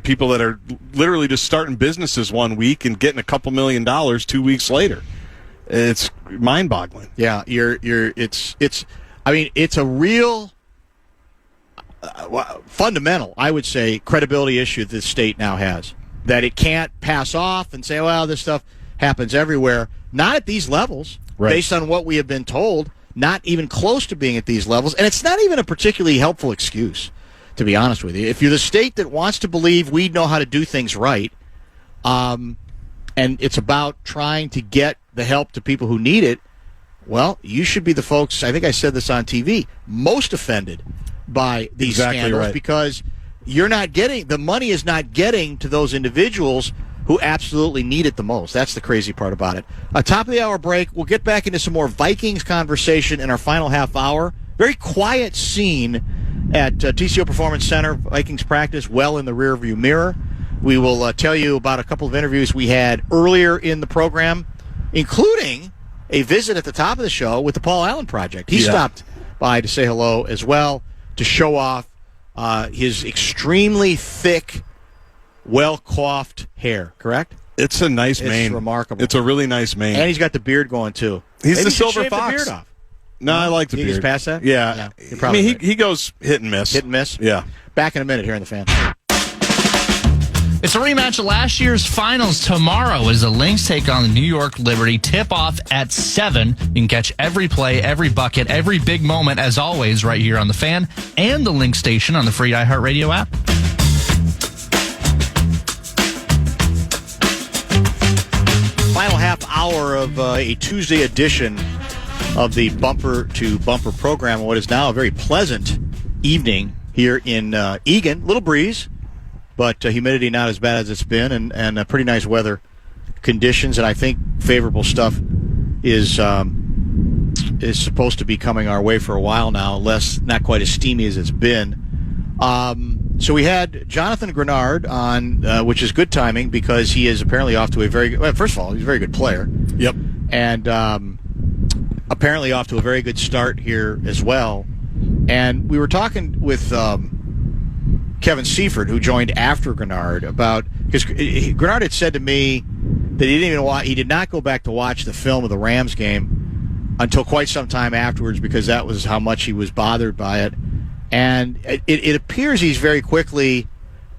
people that are literally just starting businesses one week and getting a couple $1 million 2 weeks later. It's mind-boggling. Yeah, it's a real fundamental, I would say, credibility issue that the state now has. That it can't pass off and say, well, this stuff happens everywhere. Not at these levels, based on what we have been told, not even close to being at these levels. And it's not even a particularly helpful excuse, to be honest with you. If you're the state that wants to believe we know how to do things right, and it's about trying to get the help to people who need it, well, you should be the folks, I think I said this on TV, most offended by these scandals because you're not getting, the money is not getting to those individuals who absolutely need it the most. That's the crazy part about it. Top of the hour break, we'll get back into some more Vikings conversation in our final half hour. Very quiet scene at TCO Performance Center. Vikings practice well in the rearview mirror. We will tell you about a couple of interviews we had earlier in the program, including a visit at the top of the show with the Paul Allen Project. He stopped by to say hello as well, to show off his extremely thick, well-coiffed hair, correct? It's a nice mane. It's remarkable. It's a really nice mane. And he's got the beard going, too. He's Maybe the silver shave fox. The beard off. No, I like the beard. He's past that? Yeah. He goes hit and miss. Hit and miss? Yeah. Back in a minute here in the Fan. It's a rematch of last year's finals. Tomorrow as the Lynx take on the New York Liberty. Tip-off at 7. You can catch every play, every bucket, every big moment, as always, right here on the Fan and the Lynx station on the free iHeartRadio app. Final half hour of a Tuesday edition of the Bumper to Bumper program. What is now a very pleasant evening here in Eagan. Little breeze. but humidity not as bad as it's been, and pretty nice weather conditions, and I think favorable stuff is supposed to be coming our way for a while now, not quite as steamy as it's been. So we had Jonathan Grenard on, which is good timing because he is apparently off to a very good, well, first of all, he's a very good player. Yep. And apparently off to a very good start here as well. And we were talking with Kevin Seifert, who joined after Grenard, about, because Grenard had said to me that he did not go back to watch the film of the Rams game until quite some time afterwards because that was how much he was bothered by it. And it appears he's very quickly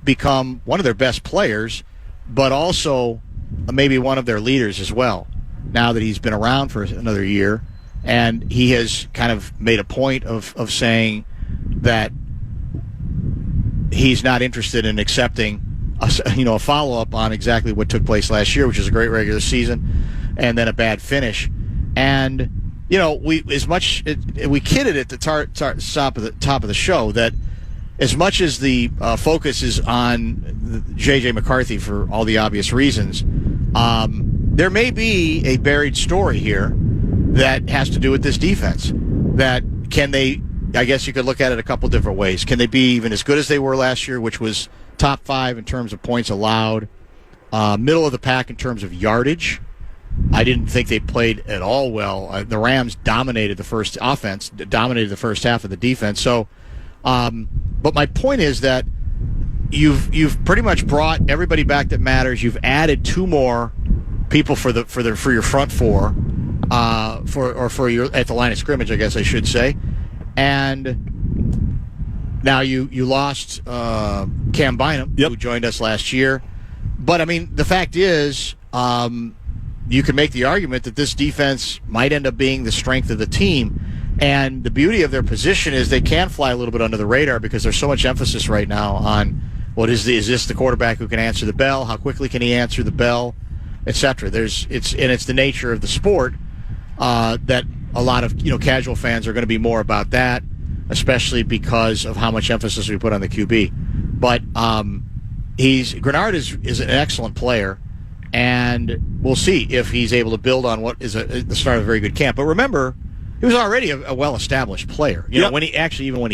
become one of their best players, but also maybe one of their leaders as well, now that he's been around for another year. And he has kind of made a point of saying that he's not interested in accepting a follow-up on exactly what took place last year, which is a great regular season and then a bad finish. And we kidded at the top of the show that as much as the focus is on J.J. McCarthy for all the obvious reasons, there may be a buried story here that has to do with this defense. I guess you could look at it a couple different ways. Can they be even as good as they were last year, which was top 5 in terms of points allowed, middle of the pack in terms of yardage? I didn't think they played at all well. The Rams dominated the first half of the defense. So, but my point is that you've pretty much brought everybody back that matters. You've added 2 more people for your front 4, for your at the line of scrimmage, I guess I should say, and now you lost Cam Bynum, who joined us last year. But I mean, the fact is, you can make the argument that this defense might end up being the strength of the team. And the beauty of their position is they can fly a little bit under the radar because there's so much emphasis right now on is this the quarterback who can answer the bell? How quickly can he answer the bell, etc. It's the nature of the sport that a lot of casual fans are going to be more about that, especially because of how much emphasis we put on the QB. But Grenard is an excellent player. And we'll see if he's able to build on what is the start of a very good camp. But remember, he was already a well-established player. When he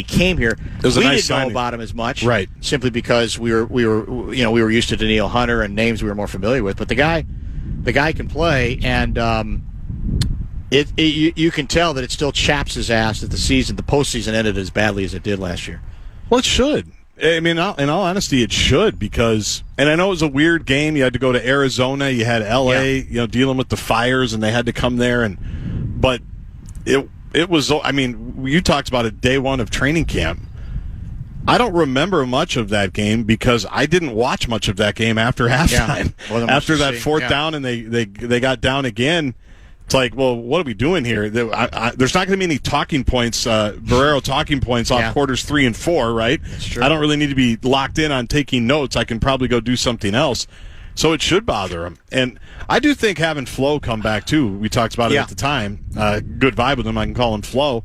came here, we didn't know about him as much, right? Simply because we were used to Danielle Hunter and names we were more familiar with. But the guy can play, and you can tell that it still chaps his ass that the postseason ended as badly as it did last year. Well, it should. I mean, in all honesty, it should because, and I know it was a weird game. You had to go to Arizona. You had L.A. Dealing with the fires, and they had to come there. But it was. I mean, you talked about it day one of training camp. I don't remember much of that game because I didn't watch much of that game after halftime. Yeah. Well, after that fourth down, and they got down again. It's like, well, what are we doing here? There's not going to be any talking points, Barreiro talking points off quarters 3 and 4, right? That's true. I don't really need to be locked in on taking notes. I can probably go do something else. So it should bother him. And I do think having Flo come back, too. We talked about it at the time. Good vibe with him. I can call him Flo.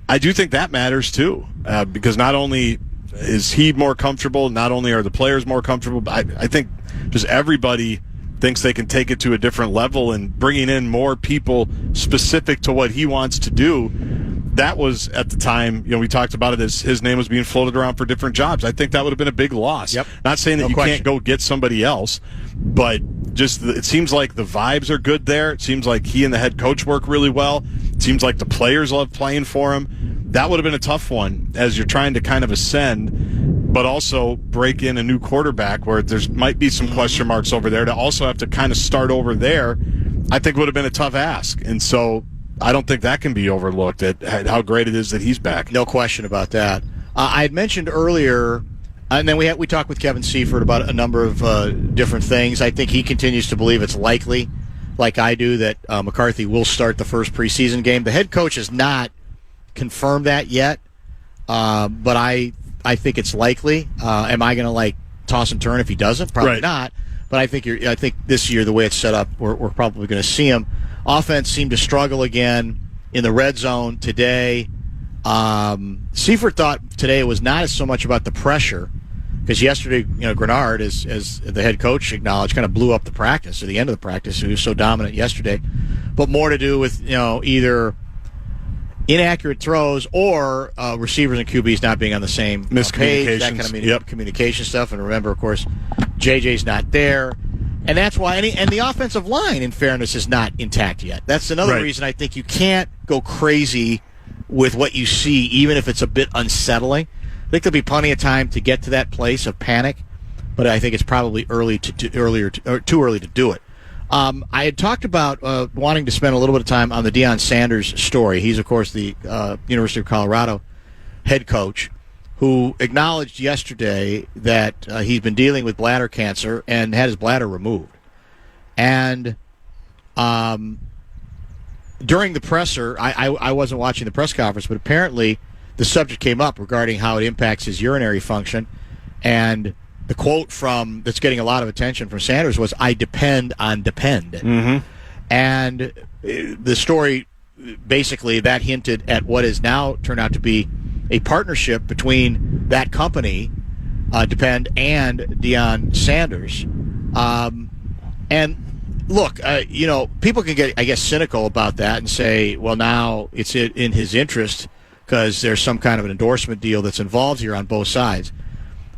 I do think that matters, too, because not only is he more comfortable, not only are the players more comfortable, but I think just everybody thinks they can take it to a different level, and bringing in more people specific to what he wants to do. That was, at the time, we talked about it as his name was being floated around for different jobs. I think that would have been a big loss. Yep. Not saying that can't go get somebody else, but just it seems like the vibes are good there. It seems like he and the head coach work really well. It seems like the players love playing for him. That would have been a tough one as you're trying to kind of ascend, but also break in a new quarterback where there's might be some question marks over there. To also have to kind of start over there, I think would have been a tough ask. And so I don't think that can be overlooked at how great it is that he's back. No question about that. I had mentioned earlier, and then we talked with Kevin Seifert about a number of different things. I think he continues to believe it's likely, like I do, that McCarthy will start the first preseason game. The head coach has not confirmed that yet, but I think it's likely. Am I going to toss and turn if he doesn't? Probably not. But I think this year, the way it's set up, we're probably going to see him. Offense seemed to struggle again in the red zone today. Seifert thought today it was not so much about the pressure Because yesterday, Grenard, as the head coach acknowledged, kind of blew up the practice, or the end of the practice. He was so dominant yesterday. But more to do with, either inaccurate throws or receivers and QBs not being on the same page, that kind of communication stuff. And remember, of course, JJ's not there. And that's why, and the offensive line, in fairness, is not intact yet. That's another reason I think you can't go crazy with what you see, even if it's a bit unsettling. I think there'll be plenty of time to get to that place of panic, but I think it's probably too early to do it. I had talked about wanting to spend a little bit of time on the Deion Sanders story. He's, of course, the University of Colorado head coach who acknowledged yesterday that he's been dealing with bladder cancer and had his bladder removed. And during the presser, I wasn't watching the press conference, but apparently the subject came up regarding how it impacts his urinary function. And the quote that's getting a lot of attention from Sanders was, "I depend on Depend." Mm-hmm. And the story, basically, that hinted at what has now turned out to be a partnership between that company, Depend, and Deion Sanders. And look, people can get, I guess, cynical about that and say, well, now it's in his interest because there's some kind of an endorsement deal that's involved here on both sides.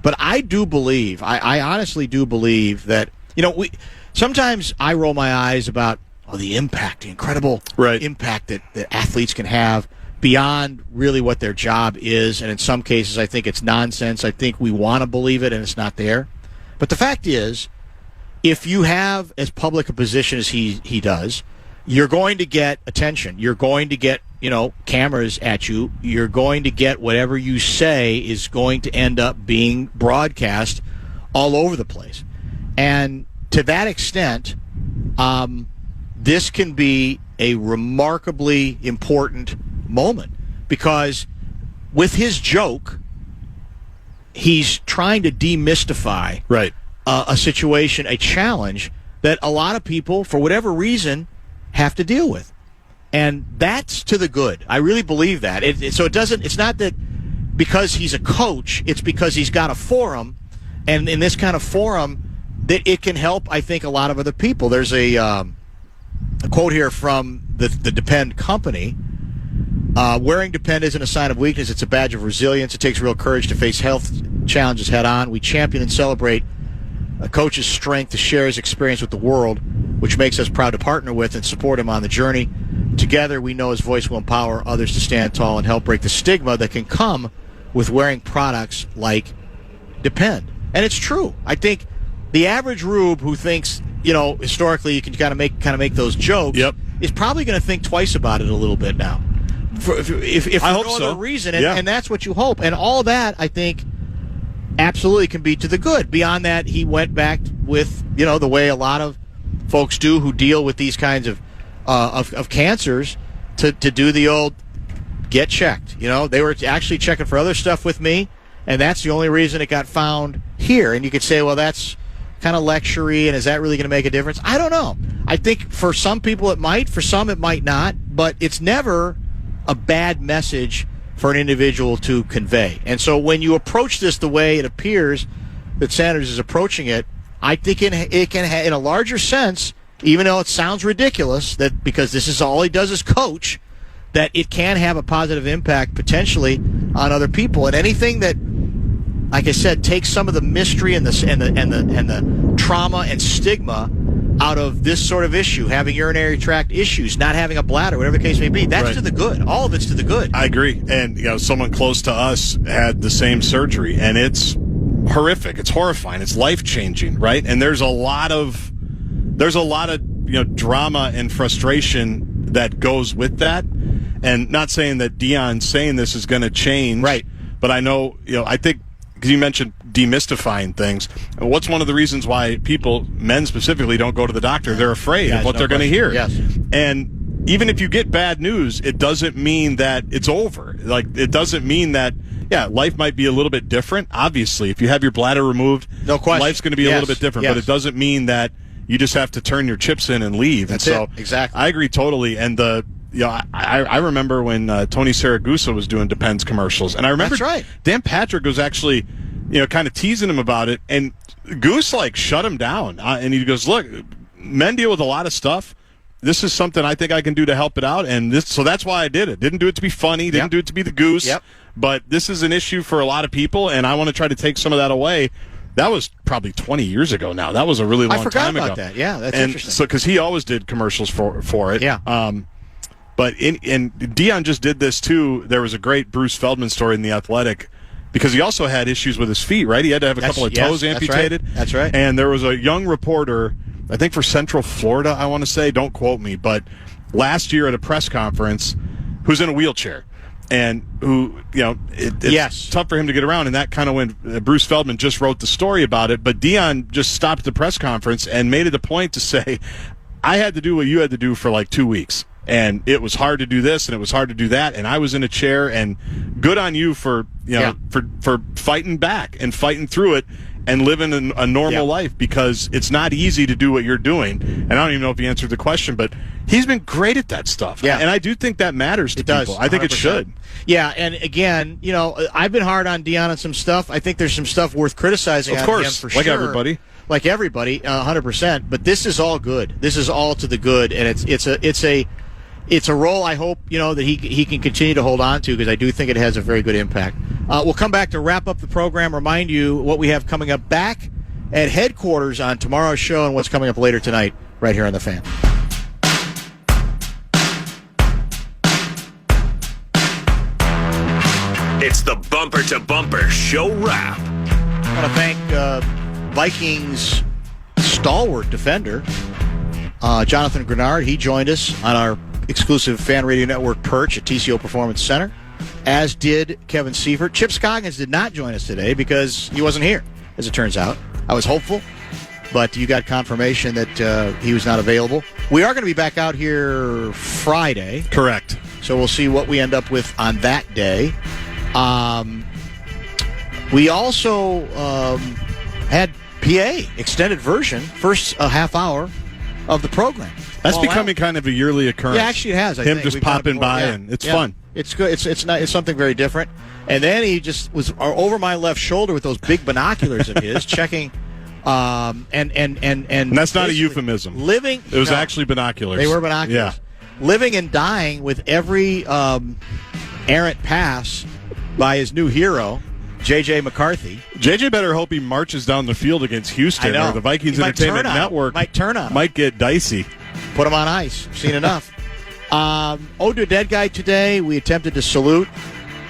But I do believe, I honestly do believe that, sometimes I roll my eyes about the impact, the incredible impact that athletes can have beyond really what their job is. And in some cases, I think it's nonsense. I think we want to believe it and it's not there. But the fact is, if you have as public a position as he does, you're going to get attention. You're going to get, cameras at you. You're going to get whatever you say is going to end up being broadcast all over the place. And to that extent, this can be a remarkably important moment because with his joke, he's trying to demystify a situation, a challenge that a lot of people, for whatever reason, have to deal with. And that's to the good. I really believe that. It's not that because he's a coach, it's because he's got a forum, and in this kind of forum, that it can help, I think, a lot of other people. There's a quote here from the Depend company. Wearing Depend isn't a sign of weakness, it's a badge of resilience. It takes real courage to face health challenges head on. We champion and celebrate a coach's strength to share his experience with the world, which makes us proud to partner with and support him on the journey. Together, we know his voice will empower others to stand tall and help break the stigma that can come with wearing products like Depend. And it's true. I think the average rube who thinks, historically you can kind of make those jokes is probably going to think twice about it a little bit now. If for no other reason, and that's what you hope. And all that, I think, absolutely can be to the good. Beyond that, he went back with, the way a lot of folks do who deal with these kinds of cancers to do the old get checked. They were actually checking for other stuff with me, and that's the only reason it got found here. And you could say, well, that's kind of lectury, and is that really going to make a difference? I don't know. I think for some people it might, for some it might not, but it's never a bad message for an individual to convey. And so when you approach this the way it appears that Sanders is approaching it, I think it can in a larger sense, even though it sounds ridiculous, that because this is all he does is coach, that it can have a positive impact potentially on other people. And anything that, like I said, takes some of the mystery and the trauma and stigma out of this sort of issue, having urinary tract issues, not having a bladder, whatever the case may be, that's to the good. All of it's to the good. I agree. And someone close to us had the same surgery, and it's horrific. It's horrifying. It's life-changing, right? And there's a lot of drama and frustration that goes with that. And not saying that Deion saying this is going to change, right? But I know, I think, because you mentioned demystifying things. What's one of the reasons why people, men specifically, don't go to the doctor? They're afraid of what they're going to hear. Yes. And even if you get bad news, it doesn't mean that it's over. Like, it doesn't mean that, life might be a little bit different. Obviously, if you have your bladder removed, no question, life's going to be a little bit different. But it doesn't mean that you just have to turn your chips in and leave. That's it. Exactly. I agree totally. And I remember when Tony Saragusa was doing Depends commercials, and I remember That's right. Dan Patrick was actually kind of teasing him about it, and Goose shut him down, and he goes, "Look, men deal with a lot of stuff. This is something I think I can do to help it out, and so that's why I did it. Didn't do it to be funny, didn't do it to be the Goose, but this is an issue for a lot of people, and I want to try to take some of that away." That was probably 20 years ago now. That was a really long time ago. I forgot about that. Yeah, that's interesting. So, because he always did commercials for it. Yeah. But Deion just did this too. There was a great Bruce Feldman story in The Athletic, because he also had issues with his feet, right? He had to have a couple of toes amputated. That's right. And there was a young reporter, I think for Central Florida, I want to say, don't quote me, but last year at a press conference, who's in a wheelchair. And who, it's tough for him to get around. And that kind of when Bruce Feldman just wrote the story about it. But Deion just stopped the press conference and made it a point to say, I had to do what you had to do for 2 weeks. And it was hard to do this and it was hard to do that. And I was in a chair, and good on you for fighting back and fighting through it and living a normal life, because it's not easy to do what you're doing. And I don't even know if he answered the question, but he's been great at that stuff. Yeah. And I do think that matters to people. I think it should. Yeah, and again, I've been hard on Deion on some stuff. I think there's some stuff worth criticizing on him for sure. Like everybody. Like everybody, 100%. But this is all good. This is all to the good, and it's a role I hope that he can continue to hold on to, because I do think it has a very good impact. We'll come back to wrap up the program, remind you what we have coming up back at headquarters on tomorrow's show and what's coming up later tonight right here on The Fan. It's the Bumper to Bumper Show Wrap. I want to thank Vikings stalwart defender Jonathan Grenard. He joined us on our exclusive Fan Radio Network perch at TCO Performance Center, as did Kevin Seifert. Chip Scoggins did not join us today because he wasn't here, as it turns out. I was hopeful, but you got confirmation that he was not available. We are going to be back out here Friday. Correct. So we'll see what we end up with on that day. We also had PA, extended version, first half hour of the program. That's becoming kind of a yearly occurrence. Yeah, actually it has. I think. Just popping by, and it's fun. It's good. It's something very different. And then he just was over my left shoulder with those big binoculars of his, checking. And that's not a euphemism. It was actually binoculars. They were binoculars. Yeah. Living and dying with every errant pass by his new hero, J.J. McCarthy. J.J. better hope he marches down the field against Houston, or the Vikings Entertainment Network might get dicey. Put him on ice. Seen enough. Ode to a Dead Guy today. We attempted to salute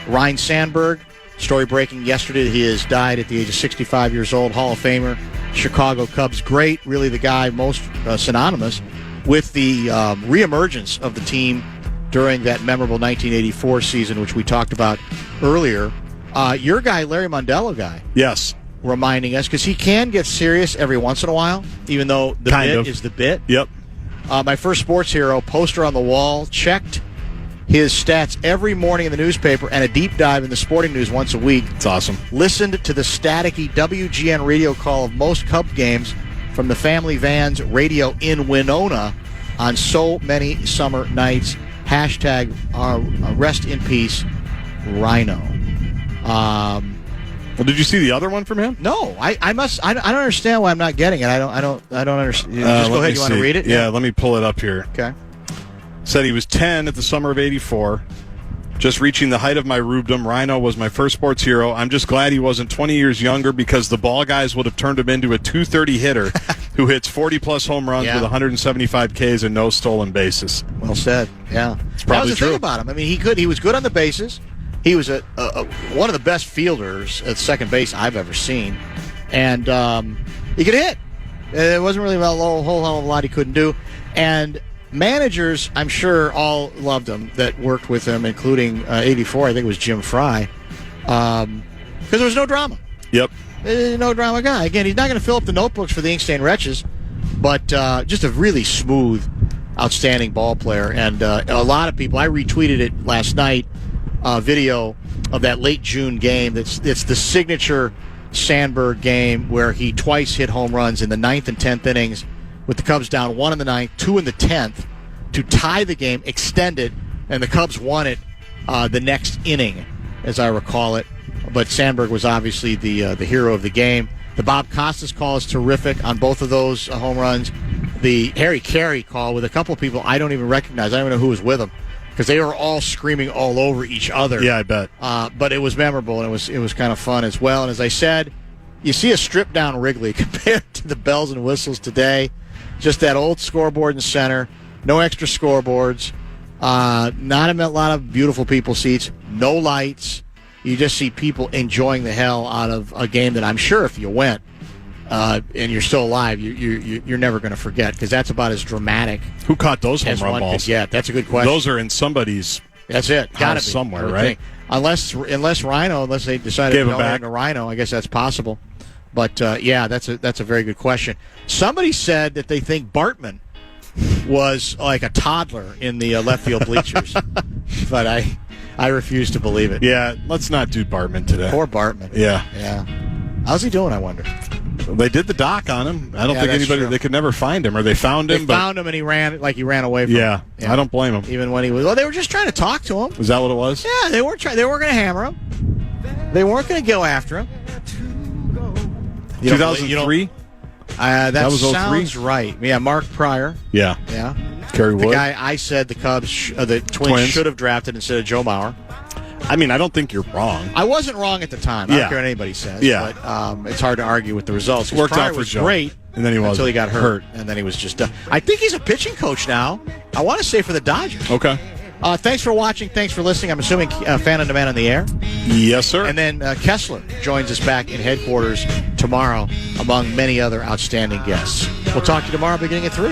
Ryne Sandberg. Story breaking yesterday, he has died at the age of 65 years old. Hall of Famer, Chicago Cubs great. Really the guy most synonymous with the reemergence of the team during that memorable 1984 season, which we talked about earlier. Your guy, Larry Mondello guy. Yes. Reminding us, because he can get serious every once in a while, even though the bit is the bit. Yep. My first sports hero, poster on the wall, checked his stats every morning in the newspaper, and a deep dive in the sporting news once a week. It's awesome. Listened to the staticky WGN radio call of most Cub games from the family van's radio in Winona on so many summer nights. Hashtag rest in peace, Rhino. Well, did you see the other one from him? No, I don't understand why I'm not getting it. I don't understand. Just go ahead. You want to read it? Yeah, let me pull it up here. Okay. Said he was 10 at the summer of '84. Just reaching the height of my rubedom. Rhino was my first sports hero. I'm just glad he wasn't 20 years younger, because the ball guys would have turned him into a .230 hitter who hits 40-plus home runs with 175 Ks and no stolen bases. Well said. Yeah. It's probably that was the thing about him. I mean, he was good on the bases. He was one of the best fielders at second base I've ever seen. And he could hit. It wasn't really a whole hell of a lot he couldn't do. And managers, I'm sure, all loved him that worked with him, including 84, I think it was Jim Fry, because there was no drama. Yep. No drama guy. Again, he's not going to fill up the notebooks for the Inkstand Wretches, but just a really smooth, outstanding ball player. And a lot of people, I retweeted it last night, video of that late June game. It's the signature Sandberg game where he twice hit home runs in the 9th and 10th innings, with the Cubs down 1 in the 9th, 2 in the 10th, to tie the game, extend it, and the Cubs won it the next inning, as I recall it. but Sandberg was obviously the hero of the game. The Bob Costas call is terrific on both of those home runs. The Harry Carey call with a couple of people I don't even recognize. I don't even know who was with them because they were all screaming all over each other. Yeah, I bet. But it was memorable, and it was kind of fun as well. And as I said, you see a stripped-down Wrigley compared to the bells and whistles today. Just that old scoreboard in center, no extra scoreboards, not a lot of beautiful people seats, no lights. You just see people enjoying the hell out of a game that I'm sure if you went and you're still alive, you're never going to forget because that's about as dramatic. Who caught those home as run one balls? could get. That's a good question. Those are in somebody's. That's it. Got to be somewhere, right? Think. Unless Rhino, unless they decided Gave to him go back to Rhino, I guess that's possible. But yeah, that's a very good question. Somebody said that they think Bartman was like a toddler in the left field bleachers, but I refuse to believe it. Yeah, let's not do Bartman today. Poor Bartman. Yeah. How's he doing, I wonder? They did the doc on him. I don't think anybody, they could never find him, or they found him. They found him and he ran away from him. Yeah, I don't blame him. Even when he was, they were just trying to talk to him. Was that what it was? Yeah, they weren't going to hammer him. They weren't going to go after him. 2003? That was 03? sounds right. Yeah, Mark Pryor. Yeah. Kerry Wood. The guy I said the Cubs, the Twins should have drafted instead of Joe Mauer. I mean, I don't think you're wrong. I wasn't wrong at the time. I don't care what anybody says. Yeah. But it's hard to argue with the results. Worked Pryor out for was Joe. Great. And then he was until he got hurt. And then he was just done. I think he's a pitching coach now. I want to say for the Dodgers. Okay. Thanks for watching. Thanks for listening. I'm assuming Fan on Demand on the air. Yes, sir. And then Kessler joins us back in headquarters tomorrow, among many other outstanding guests. We'll talk to you tomorrow beginning at 3.